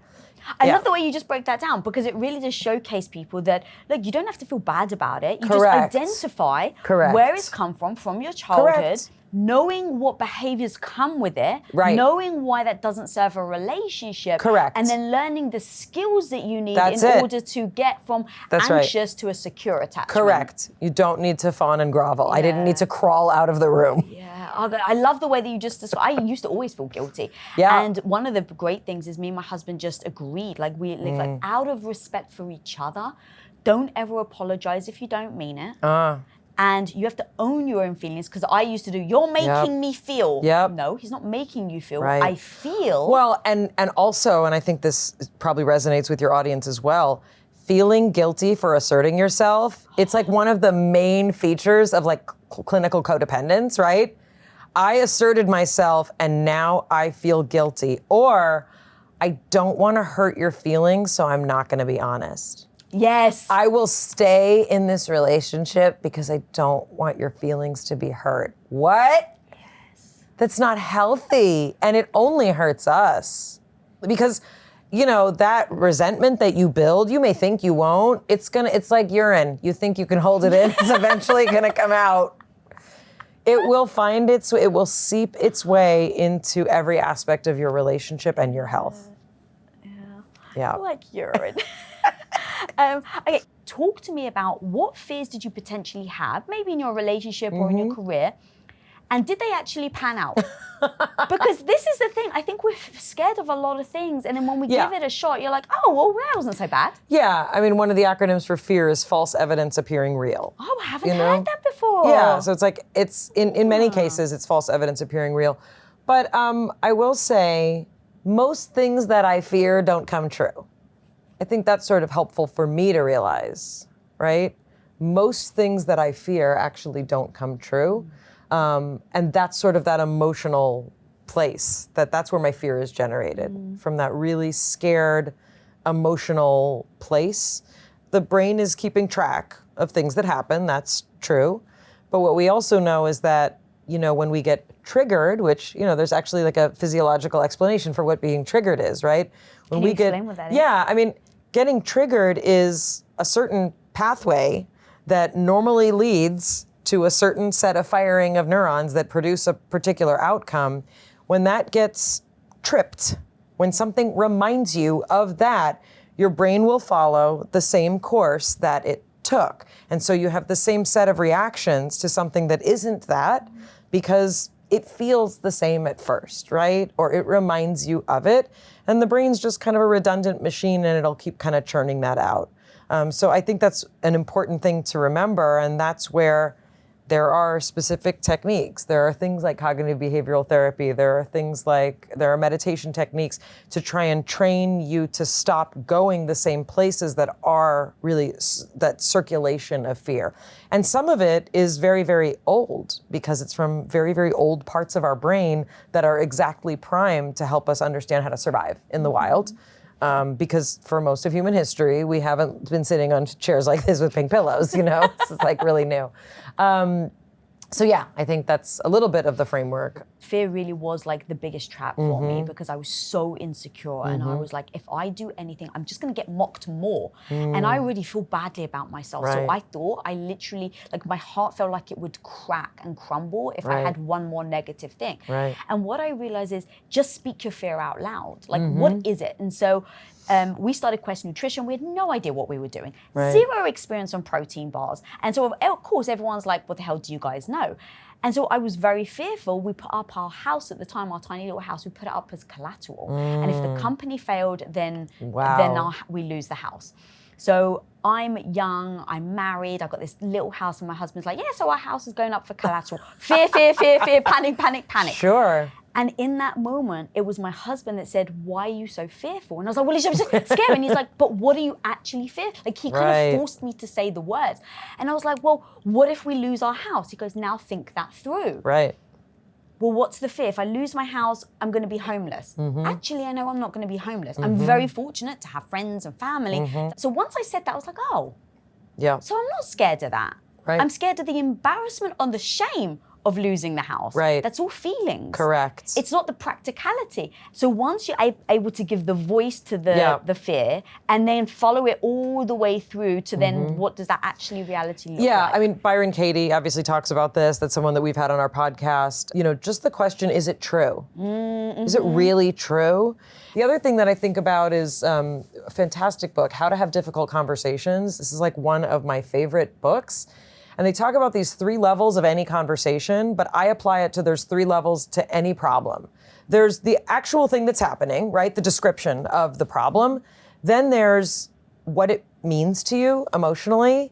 I love the way you just broke that down, because it really does showcase people that, look, you don't have to feel bad about it. You Correct. just identify Correct. where it's come from your childhood, Correct. knowing what behaviors come with it, Right. knowing why that doesn't serve a relationship, Correct. and then learning the skills that you need That's in it. order to get from That's right. anxious to a secure attachment. Correct. You don't need to fawn and grovel. I didn't need to crawl out of the room. Yeah, I love the way that you just described. I used to always feel guilty. Yeah. And one of the great things is me and my husband just agreed, like like out of respect for each other, don't ever apologize if you don't mean it. And you have to own your own feelings, because I used to do, you're making me feel. Yep. No, he's not making you feel. Right. I feel. Well, and also, and I think this probably resonates with your audience as well, feeling guilty for asserting yourself, it's like one of the main features of like clinical codependence, right? I asserted myself and now I feel guilty, or I don't want to hurt your feelings, so I'm not going to be honest. Yes. I will stay in this relationship because I don't want your feelings to be hurt. What? Yes. That's not healthy, and it only hurts us. Because, you know, that resentment that you build, you may think you won't. It's like urine. You think you can hold it in, it's eventually gonna come out. It will seep its way into every aspect of your relationship and your health. Yeah. Like urine. Okay, talk to me about what fears did you potentially have, maybe in your relationship or in your career, and did they actually pan out? Because this is the thing, I think we're scared of a lot of things, and then when we give it a shot, you're like, oh, well, that wasn't so bad. Yeah, I mean, one of the acronyms for fear is false evidence appearing real. Oh, I haven't heard that before. Yeah, so it's like, it's in many cases, it's false evidence appearing real. But I will say, most things that I fear don't come true. I think that's sort of helpful for me to realize, right? Most things that I fear actually don't come true. And that's sort of that emotional place, that's where my fear is generated, from that really scared, emotional place. The brain is keeping track of things that happen, that's true. But what we also know is that, you know, when we get triggered, which, you know, there's actually like a physiological explanation for what being triggered is, right? When Can you explain what that is? Yeah, I mean, getting triggered is a certain pathway that normally leads to a certain set of firing of neurons that produce a particular outcome. When that gets tripped, when something reminds you of that, your brain will follow the same course that it took. And so you have the same set of reactions to something that isn't that, because it feels the same at first, right? Or it reminds you of it. And the brain's just kind of a redundant machine, and it'll keep kind of churning that out. So I think that's an important thing to remember, and that's where there are specific techniques. There are things like cognitive behavioral therapy. There are meditation techniques to try and train you to stop going the same places that are really that circulation of fear. And some of it is very, very old, because it's from very, very old parts of our brain that are exactly primed to help us understand how to survive in the wild. Because for most of human history, we haven't been sitting on chairs like this with pink pillows, you know? It's like really new. So yeah, I think that's a little bit of the framework. Fear really was like the biggest trap for me, because I was so insecure, and I was like, if I do anything, I'm just gonna get mocked more. And I really feel badly about myself. So I thought I literally, like my heart felt like it would crack and crumble if I had one more negative thing. And what I realized is just speak your fear out loud. Like, what is it? And so we started Quest Nutrition. We had no idea what we were doing. Zero experience on protein bars. And so, of course, everyone's like, what the hell do you guys know? And so I was very fearful. We put up our house at the time, our tiny little house, we put it up as collateral. And if the company failed, then we lose the house. So I'm young, I'm married, I've got this little house, and my husband's like, yeah, so our house is going up for collateral. Fear, panic, panic, panic. Sure. And in that moment, it was my husband that said, why are you so fearful? And I was like, well, it's just scary. And he's like, but what are you actually fearful? Like, he kind of forced me to say the words. And I was like, well, what if we lose our house? He goes, now think that through. well, what's the fear? If I lose my house, I'm going to be homeless. Actually, I know I'm not going to be homeless. I'm very fortunate to have friends and family. So once I said that, I was like, oh, Yeah. so I'm not scared of that. Right. I'm scared of the embarrassment and the shame of losing the house. Right. That's all feelings. Correct. It's not the practicality. So once you're able to give the voice to the fear and then follow it all the way through to then what does that actually reality look like? Yeah, I mean, Byron Katie obviously talks about this. That's someone that we've had on our podcast. You know, just the question, is it true? Is it really true? The other thing that I think about is a fantastic book, How to Have Difficult Conversations. This is like one of my favorite books. And they talk about these 3 levels of any conversation, but I apply it to there's 3 levels to any problem. There's the actual thing that's happening, right? The description of the problem. Then there's what it means to you emotionally.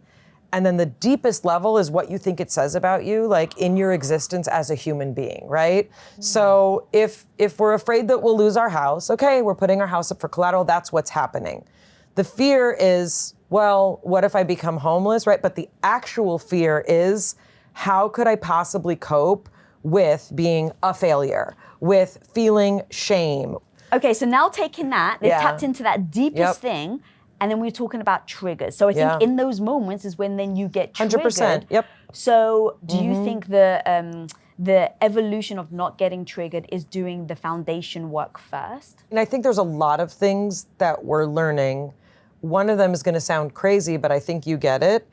And then the deepest level is what you think it says about you, like in your existence as a human being, right? So if we're afraid that we'll lose our house, okay, we're putting our house up for collateral, that's what's happening. The fear is, well, what if I become homeless, right? But the actual fear is, how could I possibly cope with being a failure, with feeling shame? Okay, so now taking that, they tapped into that deepest thing, and then we were talking about triggers. So I think in those moments is when then you get triggered. 100%, yep. So do you think the evolution of not getting triggered is doing the foundation work first? And I think there's a lot of things that we're learning. One of them is going to sound crazy, but I think you get it.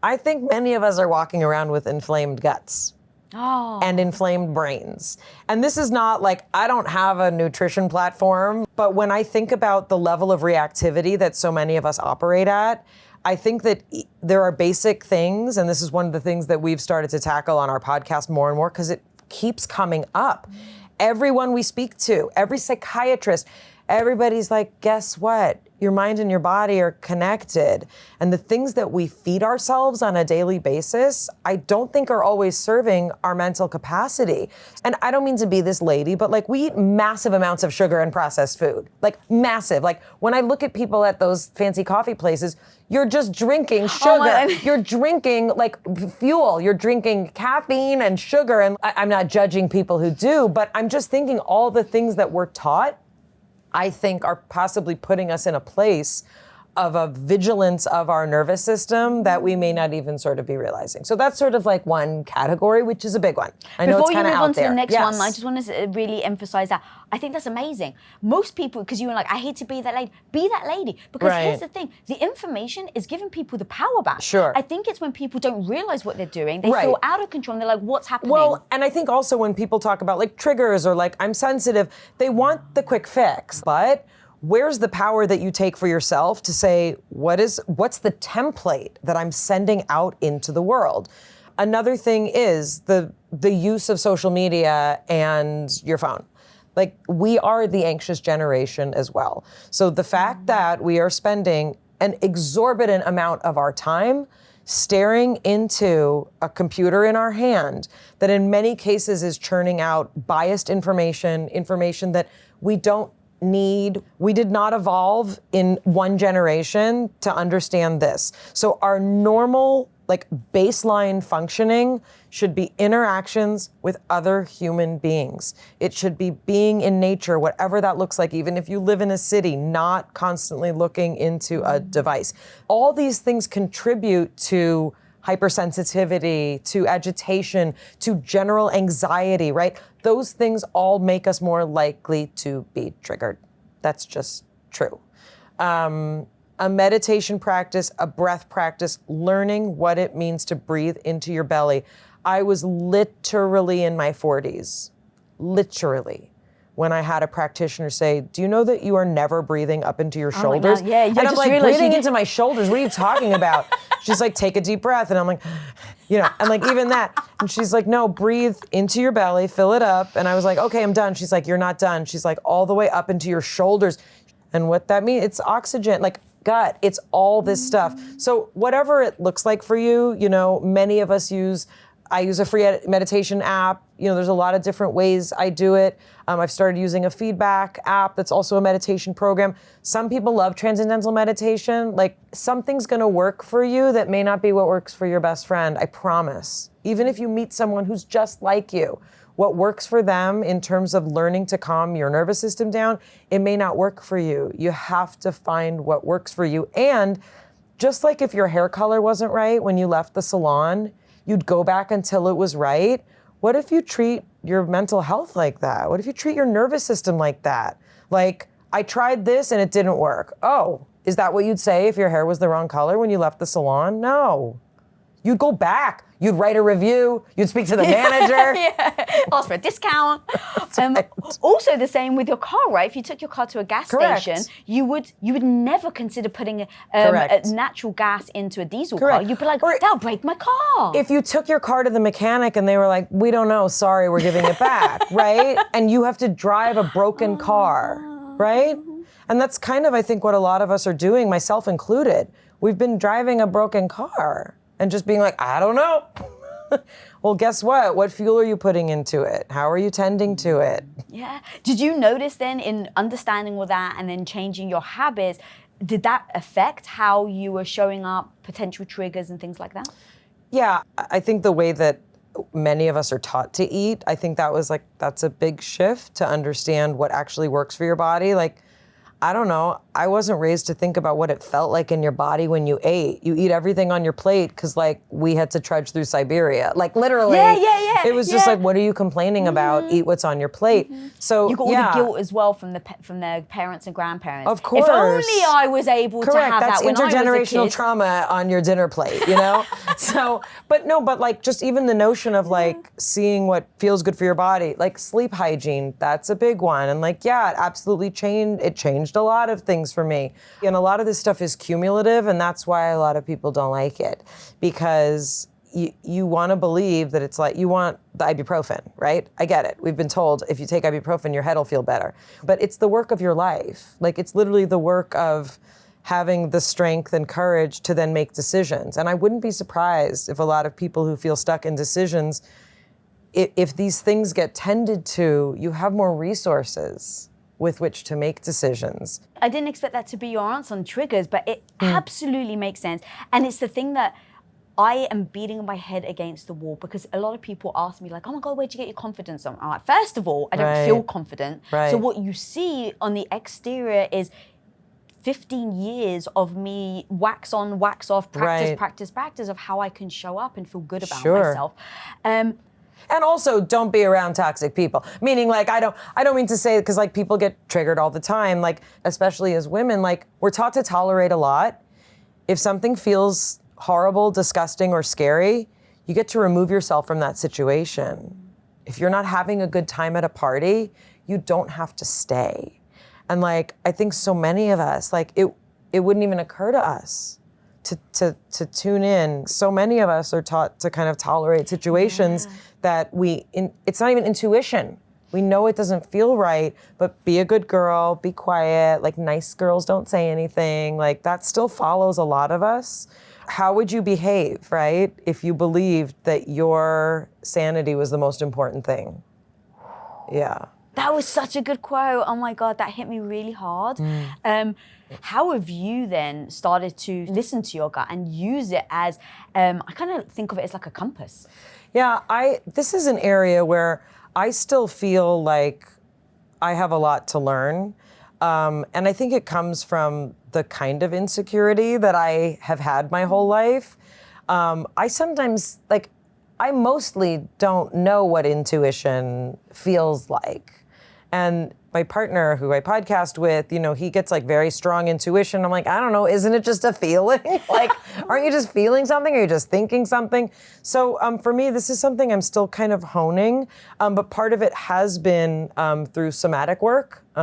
I think many of us are walking around with inflamed guts. And inflamed brains. And this is not like, I don't have a nutrition platform, but when I think about the level of reactivity that so many of us operate at, I think that there are basic things, and this is one of the things that we've started to tackle on our podcast more and more, because it keeps coming up. Everyone we speak to, every psychiatrist, everybody's like, guess what? Your mind and your body are connected. And the things that we feed ourselves on a daily basis, I don't think are always serving our mental capacity. And I don't mean to be this lady, but like we eat massive amounts of sugar and processed food, like massive. Like when I look at people at those fancy coffee places, you're just drinking sugar. You're drinking like fuel. You're drinking caffeine and sugar. And I'm not judging people who do, but I'm just thinking all the things that we're taught, I think are possibly putting us in a place of a vigilance of our nervous system that we may not even sort of be realizing. So that's sort of like one category, which is a big one. I know it's kind of out there. Before you move on to the next one, I just want to really emphasize that. I think that's amazing. Most people, because you were like, I hate to be that lady. Because here's the thing, the information is giving people the power back. Sure. I think it's when people don't realize what they're doing, they feel out of control and they're like, what's happening? Well, and I think also when people talk about like triggers or like I'm sensitive, they want the quick fix, but where's the power that you take for yourself to say, what's the template that I'm sending out into the world? Another thing is the use of social media and your phone. Like we are the anxious generation as well. So the fact that we are spending an exorbitant amount of our time staring into a computer in our hand that in many cases is churning out biased information that we don't need. We did not evolve in one generation to understand this. So our normal, like baseline functioning should be interactions with other human beings. It should be being in nature, whatever that looks like, even if you live in a city, not constantly looking into a device. All these things contribute to hypersensitivity, to agitation, to general anxiety, right? Those things all make us more likely to be triggered. That's just true. A meditation practice, a breath practice, learning what it means to breathe into your belly. I was literally in my 40s, literally, when I had a practitioner say, do you know that you are never breathing up into your shoulders? Yeah, and I'm like, breathing into my shoulders, what are you talking about? She's like, take a deep breath. And I'm like, and like even that. And she's like, no, breathe into your belly, fill it up. And I was like, okay, I'm done. She's like, you're not done. She's like, all the way up into your shoulders. And what that means, it's oxygen, like gut, it's all this stuff. So whatever it looks like for you, many of us I use a free meditation app. There's a lot of different ways I do it. I've started using a feedback app that's also a meditation program. Some people love transcendental meditation. Like something's gonna work for you that may not be what works for your best friend, I promise. Even if you meet someone who's just like you, what works for them in terms of learning to calm your nervous system down, it may not work for you. You have to find what works for you. And just like if your hair color wasn't right when you left the salon, you'd go back until it was right. What if you treat your mental health like that? What if you treat your nervous system like that? Like, I tried this and it didn't work. Oh, is that what you'd say if your hair was the wrong color when you left the salon? No. You'd go back. You'd write a review. You'd speak to the manager. Yeah. Ask for a discount. Right. Also the same with your car, right? If you took your car to a gas Correct. station, you would never consider putting a natural gas into a diesel car. Correct. You'd be like, Or that'll break my car. If you took your car to the mechanic and they were like, we don't know, sorry, we're giving it back, right? And you have to drive a broken car, right? And that's kind of, I think, what a lot of us are doing, myself included. We've been driving a broken car and just being like, I don't know. Well, guess what? What fuel are you putting into it? How are you tending to it? Yeah. Did you notice then in understanding all that and then changing your habits, did that affect how you were showing up, potential triggers and things like that? Yeah, I think the way that many of us are taught to eat, I think that's a big shift to understand what actually works for your body. Like, I don't know, I wasn't raised to think about what it felt like in your body when you ate. You eat everything on your plate because, like, we had to trudge through Siberia. Like, literally, it was just like, what are you complaining about? Eat what's on your plate. So you got all the guilt as well from their parents and grandparents. Of course. If only I was able to have That's that when I was a intergenerational kid. trauma on your dinner plate, you know? But like, just even the notion of like seeing what feels good for your body, like sleep hygiene, that's a big one. And like, yeah, it absolutely changed a lot of things for me. And a lot of this stuff is cumulative, and that's why a lot of people don't like it, because you want to believe that it's like, you want the ibuprofen, right? I get it. We've been told if you take ibuprofen, your head will feel better. But it's the work of your life. Like, it's literally the work of having the strength and courage to then make decisions. And I wouldn't be surprised if a lot of people who feel stuck in decisions, if these things get tended to, you have more resources with which to make decisions. I didn't expect that to be your answer on triggers, but it absolutely makes sense. And it's the thing that I am beating my head against the wall, because a lot of people ask me like, oh my God, where'd you get your confidence from? I'm like, first of all, I don't feel confident. Right. So what you see on the exterior is 15 years of me wax on, wax off, practice of how I can show up and feel good about myself. And also, don't be around toxic people. Meaning, like, I don't mean to say, because like people get triggered all the time, like, especially as women, like, we're taught to tolerate a lot. If something feels horrible, disgusting, or scary, you get to remove yourself from that situation. If you're not having a good time at a party, you don't have to stay. And like, I think so many of us, like, it wouldn't even occur to us to tune in. So many of us are taught to kind of tolerate situations that it's not even intuition. We know it doesn't feel right, but be a good girl, be quiet, like nice girls don't say anything. Like, that still follows a lot of us. How would you behave, right, if you believed that your sanity was the most important thing? Yeah. That was such a good quote. Oh my God, that hit me really hard. How have you then started to listen to your gut and use it as, I kind of think of it as like a compass? Yeah, this is an area where I still feel like I have a lot to learn. And I think it comes from the kind of insecurity that I have had my whole life. I sometimes, like, I mostly don't know what intuition feels like. And my partner, who I podcast with, you know, he gets like very strong intuition. I'm like, I don't know, isn't it just a feeling? Like, aren't you just feeling something? Or are you just thinking something? So for me, this is something I'm still kind of honing. But part of it has been through somatic work. You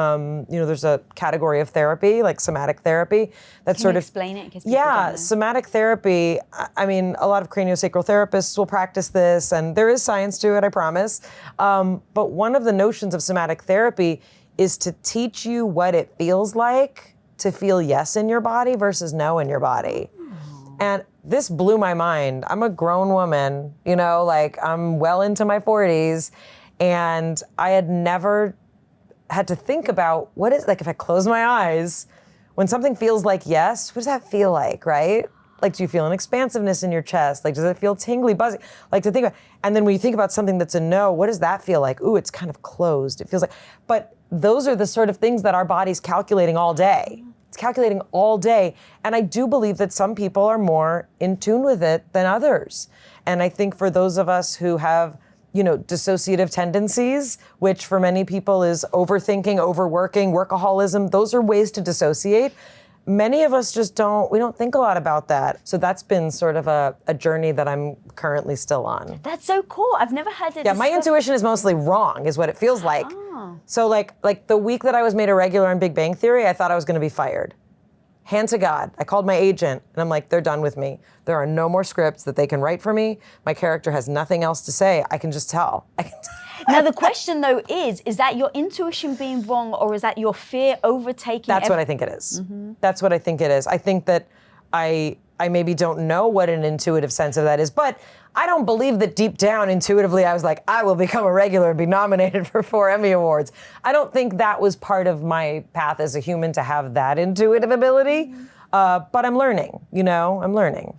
know, there's a category of therapy, like somatic therapy, that's Can you explain it? Somatic therapy. I mean, a lot of craniosacral therapists will practice this, and there is science to it, I promise. But one of the notions of somatic therapy is to teach you what it feels like to feel yes in your body versus no in your body. And this blew my mind. I'm a grown woman, you know, like, I'm well into my 40s, and I had never had to think about what is, like, if I close my eyes, when something feels like yes, what does that feel like, right? Like, do you feel an expansiveness in your chest? Like, does it feel tingly, buzzy? Like, to think about, and then when you think about something that's a no, what does that feel like? Ooh, it's kind of closed. It feels like, but those are the sort of things that our body's calculating all day. It's calculating all day. And I do believe that some people are more in tune with it than others. And I think for those of us who have, dissociative tendencies, which for many people is overthinking, overworking, workaholism, those are ways to dissociate. Many of us just we don't think a lot about that. So that's been sort of a journey that I'm currently still on. That's so cool. I've never heard it. Yeah, my intuition is mostly wrong, is what it feels like. So like the week that I was made a regular on Big Bang Theory, I thought I was going to be fired. Hand to God. I called my agent and I'm like, they're done with me. There are no more scripts that they can write for me. My character has nothing else to say. I can just tell. Now the question though is that your intuition being wrong or is that your fear overtaking? That's what I think it is. That's what I think it is. I think that I maybe don't know what an intuitive sense of that is, but I don't believe that deep down intuitively I was like, I will become a regular and be nominated for 4 Emmy Awards. I don't think that was part of my path as a human to have that intuitive ability, but I'm learning, I'm learning.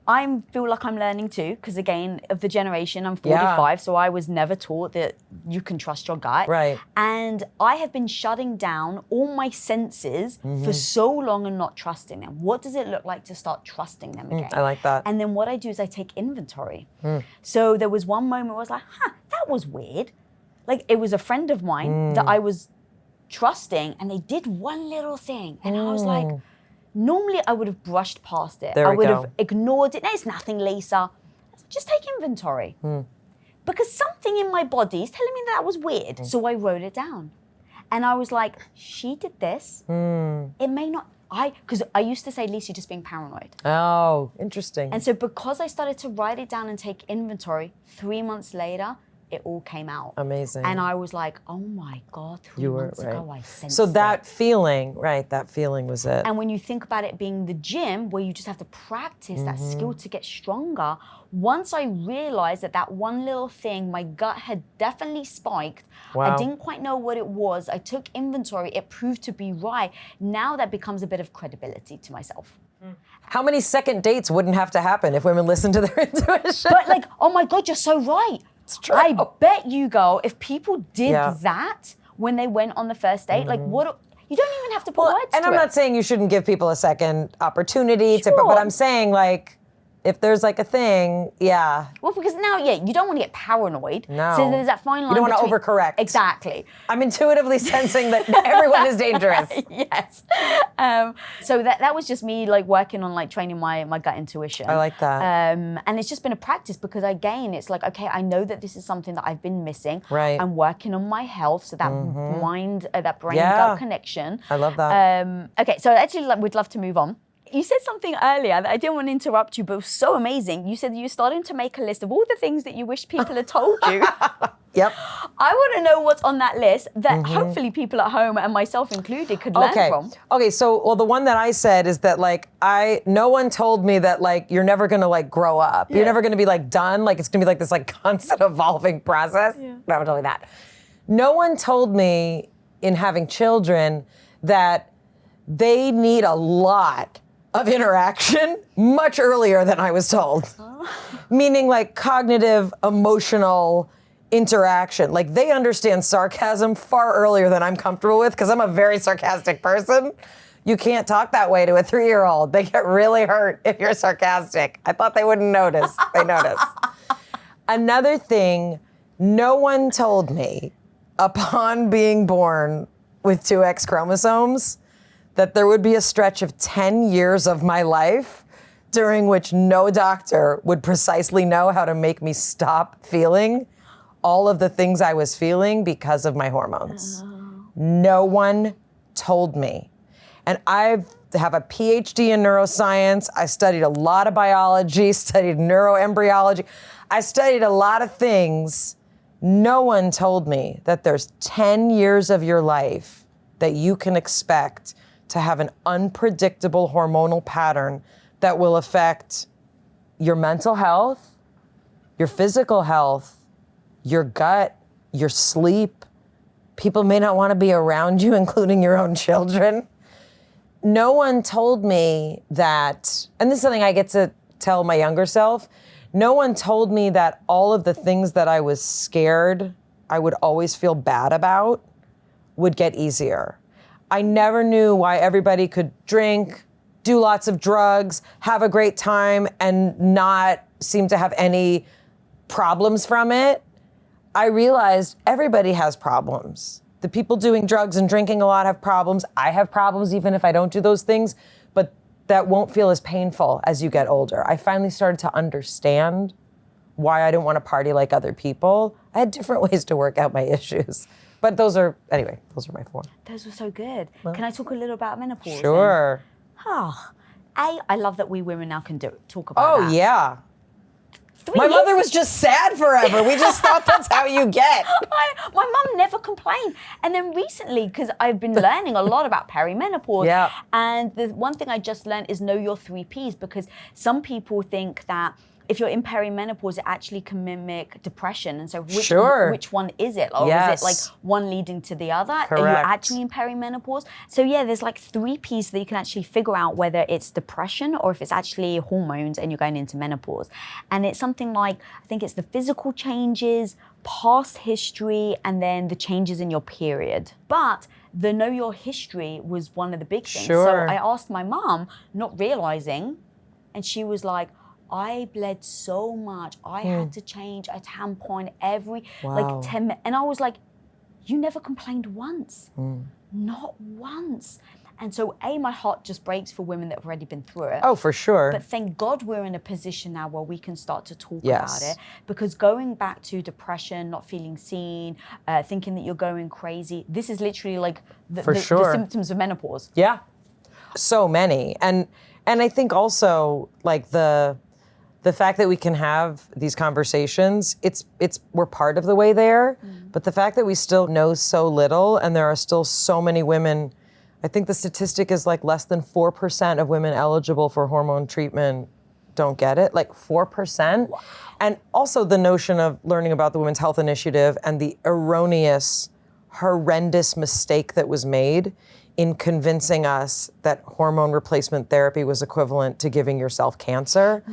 I feel like I'm learning too, because again, of the generation, I'm 45, so I was never taught that you can trust your gut. Right. And I have been shutting down all my senses for so long and not trusting them. What does it look like to start trusting them again? I like that. And then what I do is I take inventory. So there was one moment where I was like, that was weird. Like it was a friend of mine that I was trusting and they did one little thing. And I was like, normally I would have brushed past it. I would have ignored it. No, it's nothing, Lisa. Just take inventory. Because something in my body is telling me that was weird. So I wrote it down. And I was like, she did this. It may not, because I used to say, Lisa, you're just being paranoid. Oh, interesting. And so because I started to write it down and take inventory, 3 months later, it all came out. Amazing. And I was like, oh my God, 3 months ago I sensed So that it. feeling, that feeling was it. And when you think about it being the gym, where you just have to practice that skill to get stronger, once I realized that one little thing, my gut had definitely spiked. I didn't quite know what it was. I took inventory. It proved to be right. Now that becomes a bit of credibility to myself. How many second dates wouldn't have to happen if women listened to their intuition? But like, oh my God, you're so right. It's true. I bet you, girl, if people did that when they went on the first date, like what, you don't even have to put words to it. And I'm not saying you shouldn't give people a second opportunity but I'm saying like, if there's like a thing, Well, because now, you don't want to get paranoid. No. So there's that fine line. You don't want to overcorrect. Exactly. I'm intuitively sensing that everyone is dangerous. Yes. So that was just me like working on like training my gut intuition. I like that. And it's just been a practice because again, it's like, okay, I know that this is something that I've been missing. Right. I'm working on my health. So that that brain gut connection. I love that. Okay, so actually we'd love to move on. You said something earlier that I didn't want to interrupt you, but it was so amazing. You said that you're starting to make a list of all the things that you wish people had told you. Yep. I want to know what's on that list that hopefully people at home and myself included could learn from. Okay, so the one that I said is that like no one told me that like you're never gonna like grow up. Yeah. You're never gonna be like done. Like it's gonna be like this like constant evolving process. Yeah. No one told me that. No one told me in having children that they need a lot of interaction much earlier than I was told. Meaning like cognitive, emotional interaction. Like they understand sarcasm far earlier than I'm comfortable with because I'm a very sarcastic person. You can't talk that way to a 3-year-old. They get really hurt if you're sarcastic. I thought they wouldn't notice. They notice. Another thing, no one told me upon being born with 2 X chromosomes that there would be a stretch of 10 years of my life during which no doctor would precisely know how to make me stop feeling all of the things I was feeling because of my hormones. No one told me. And I have a PhD in neuroscience. I studied a lot of biology, studied neuroembryology. I studied a lot of things. No one told me that there's 10 years of your life that you can expect to have an unpredictable hormonal pattern that will affect your mental health, your physical health, your gut, your sleep. People may not want to be around you, including your own children. no one told me that, and this is something I get to tell my younger self, no one told me that all of the things that I was scared I would always feel bad about would get easier. I never knew why everybody could drink, do lots of drugs, have a great time, and not seem to have any problems from it. I realized everybody has problems. The people doing drugs and drinking a lot have problems. I have problems even if I don't do those things, but that won't feel as painful as you get older. I finally started to understand why I didn't want to party like other people. I had different ways to work out my issues. But those are my 4. Those were so good. Can I talk a little about menopause? Sure. I love that we women now can talk about that. Oh, yeah. 3 My years mother was just sad forever. We just thought that's how you get. My mum never complained. And then recently, because I've been learning a lot about perimenopause, and the one thing I just learned is know your 3 Ps, because some people think that if you're in perimenopause, it actually can mimic depression. And so which one is it? Or is it like one leading to the other? Correct. Are you actually in perimenopause? So yeah, there's like 3 Ps that you can actually figure out whether it's depression or if it's actually hormones and you're going into menopause. And it's something like, I think it's the physical changes, past history, and then the changes in your period. But the know your history was one of the big things. So I asked my mom, not realizing, and she was like, I bled so much. I had to change a tampon every like 10 minutes. And I was like, you never complained once. Not once. And so my heart just breaks for women that have already been through it. Oh, for sure. But thank God we're in a position now where we can start to talk about it. Because going back to depression, not feeling seen, thinking that you're going crazy, this is literally like the symptoms of menopause. Yeah, so many. And I think also like the fact that we can have these conversations, we're part of the way there, but the fact that we still know so little and there are still so many women, I think the statistic is like less than 4% of women eligible for hormone treatment don't get it, like 4%. Wow. And also the notion of learning about the Women's Health Initiative and the erroneous, horrendous mistake that was made in convincing us that hormone replacement therapy was equivalent to giving yourself cancer.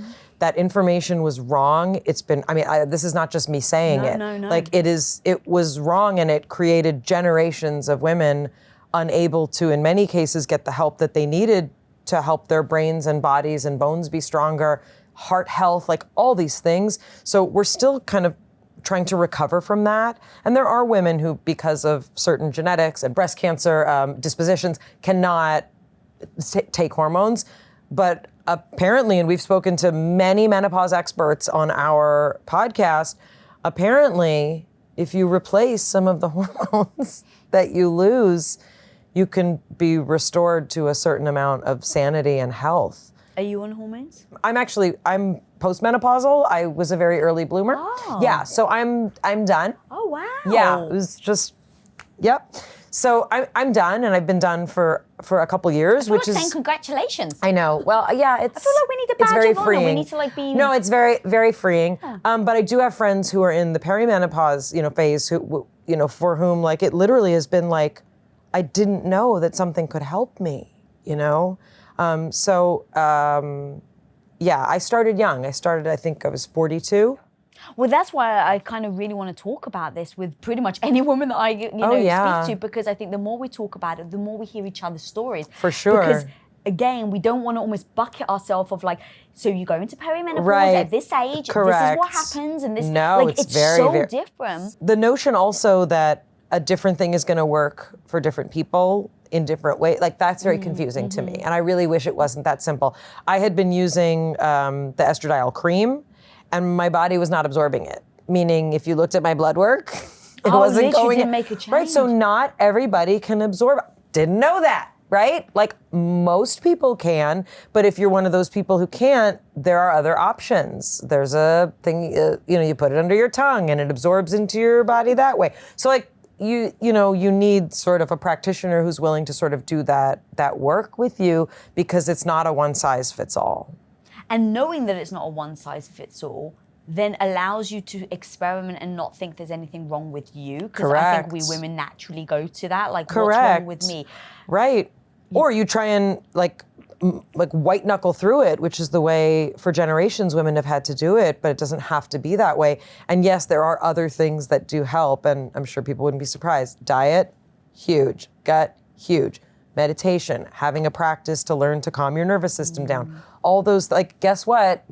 That information was wrong. It's been, this is not just me saying it. No. Like it was wrong, and it created generations of women unable to, in many cases, get the help that they needed to help their brains and bodies and bones be stronger, heart health, like all these things. So we're still kind of trying to recover from that. And there are women who, because of certain genetics and breast cancer dispositions, cannot take hormones. But apparently, and we've spoken to many menopause experts on our podcast, apparently, if you replace some of the hormones that you lose, you can be restored to a certain amount of sanity and health. Are you on hormones? I'm postmenopausal. I was a very early bloomer. Oh. Yeah, so I'm done. Oh, wow. Yeah, it was just, yep. So I'm done, and I've been done for a couple years, which is saying congratulations. I know. Well, yeah, it's. I feel like we need a badge of honor. We need to like be. No, it's very, very freeing. But I do have friends who are in the perimenopause, phase, who, for whom like it literally has been like, I didn't know that something could help me. Yeah, I started young. I think I was 42. Well, that's why I kind of really want to talk about this with pretty much any woman that I speak to, because I think the more we talk about it, the more we hear each other's stories. For sure. Because again, we don't want to almost bucket ourselves of like, so you go into perimenopause at this age, correct. This is what happens, and this it's very, so very different. The notion also that a different thing is going to work for different people in different ways, like that's very confusing to me. And I really wish it wasn't that simple. I had been using the estradiol cream, and my body was not absorbing it. Meaning, if you looked at my blood work, it wasn't going. Didn't make a change. Right, so not everybody can absorb. Didn't know that, right? Like most people can, but if you're one of those people who can't, there are other options. There's a thing, you put it under your tongue, and it absorbs into your body that way. So like. You need sort of a practitioner who's willing to sort of do that work with you, because it's not a one size fits all. And knowing that it's not a one size fits all then allows you to experiment and not think there's anything wrong with you. Because I think we women naturally go to that, like what's wrong with me? Right. Or you try and like white knuckle through it, which is the way for generations women have had to do it, but it doesn't have to be that way. And yes, there are other things that do help, and I'm sure people wouldn't be surprised. Diet, huge. Gut, huge. Meditation, having a practice to learn to calm your nervous system down. All those, like, guess what?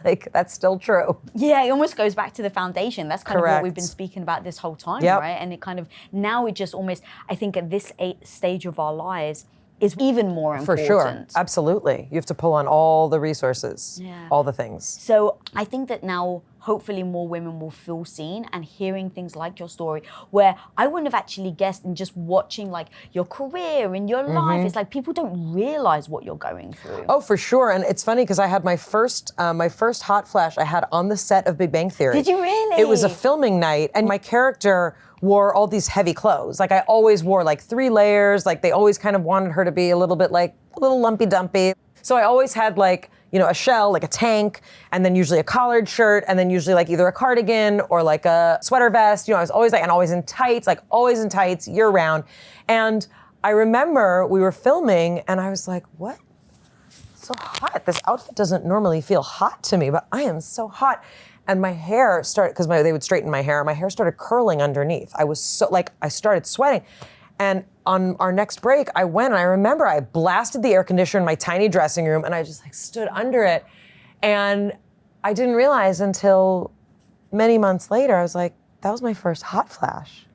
Like, that's still true. Yeah, it almost goes back to the foundation. That's kind of what we've been speaking about this whole time, right? And it kind of, now it just almost, I think at this stage of our lives, is even more important. For sure, absolutely. You have to pull on all the resources, all the things. So I think that now, hopefully more women will feel seen, and hearing things like your story, where I wouldn't have actually guessed, and just watching like your career and your life, it's like people don't realize what you're going through. Oh, for sure. And it's funny because I had my first hot flash I had on the set of Big Bang Theory. Did you really? It was a filming night, and my character wore all these heavy clothes. Like I always wore like 3 layers, like they always kind of wanted her to be a little bit like a little lumpy dumpy. So I always had like, you know, a shell, like a tank, and then usually a collared shirt, and then usually like either a cardigan or like a sweater vest. You know, I was always like, and always in tights, like always in tights year round. And I remember we were filming and I was like, what? So hot. This outfit doesn't normally feel hot to me, but I am so hot. And my hair started, because they would straighten my hair started curling underneath. I was so, like, I started sweating. And on our next break, I went and I remember I blasted the air conditioner in my tiny dressing room and I just like stood under it. And I didn't realize until many months later, I was like, that was my first hot flash.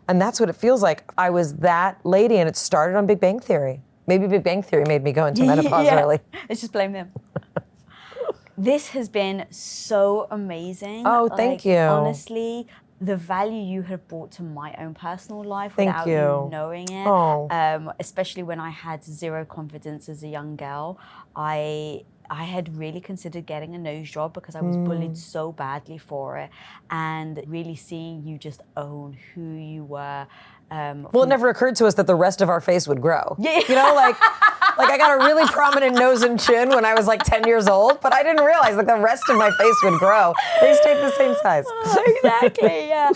And that's what it feels like. I was that lady, and it started on Big Bang Theory. Maybe Big Bang Theory made me go into menopause early. Let's just blame them. This has been so amazing. Oh, thank you. Honestly, the value you have brought to my own personal life without you knowing it, especially when I had zero confidence as a young girl, I had really considered getting a nose job because I was bullied so badly for it, and really seeing you just own who you were. Well, it never occurred to us that the rest of our face would grow. Yeah. You know, like I got a really prominent nose and chin when I was like 10 years old, but I didn't realize that the rest of my face would grow. They stayed the same size. Exactly, yeah.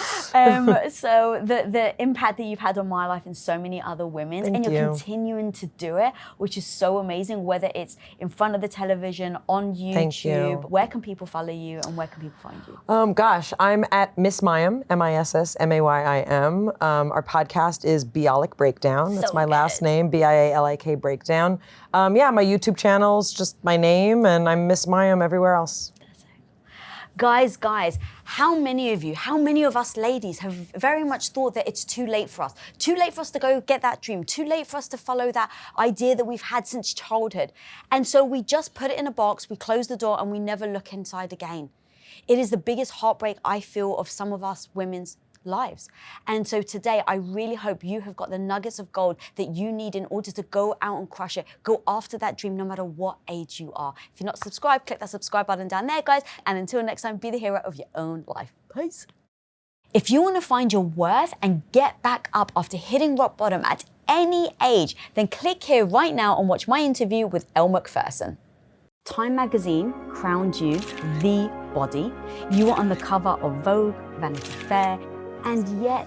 So the impact that you've had on my life and so many other women's, and you're continuing to do it, which is so amazing, whether it's in front of the television, on YouTube. Thank you. Where can people follow you and where can people find you? Gosh, I'm at Miss Mayim, MISSMAYIM. Our podcast is Bialik Breakdown. That's my last name, BIALIK Breakdown. My YouTube channel's just my name, and I'm Miss Mayim everywhere else. Guys, how many of us ladies have very much thought that it's too late for us? Too late for us to go get that dream, too late for us to follow that idea that we've had since childhood. And so we just put it in a box, we close the door, and we never look inside again. It is the biggest heartbreak I feel of some of us women's lives. And so today, I really hope you have got the nuggets of gold that you need in order to go out and crush it. Go after that dream, no matter what age you are. If you're not subscribed, click that subscribe button down there, guys. And until next time, be the hero of your own life. Peace. If you want to find your worth and get back up after hitting rock bottom at any age, then click here right now and watch my interview with Elle Macpherson. Time magazine crowned you the body. You were on the cover of Vogue, Vanity Fair, and yet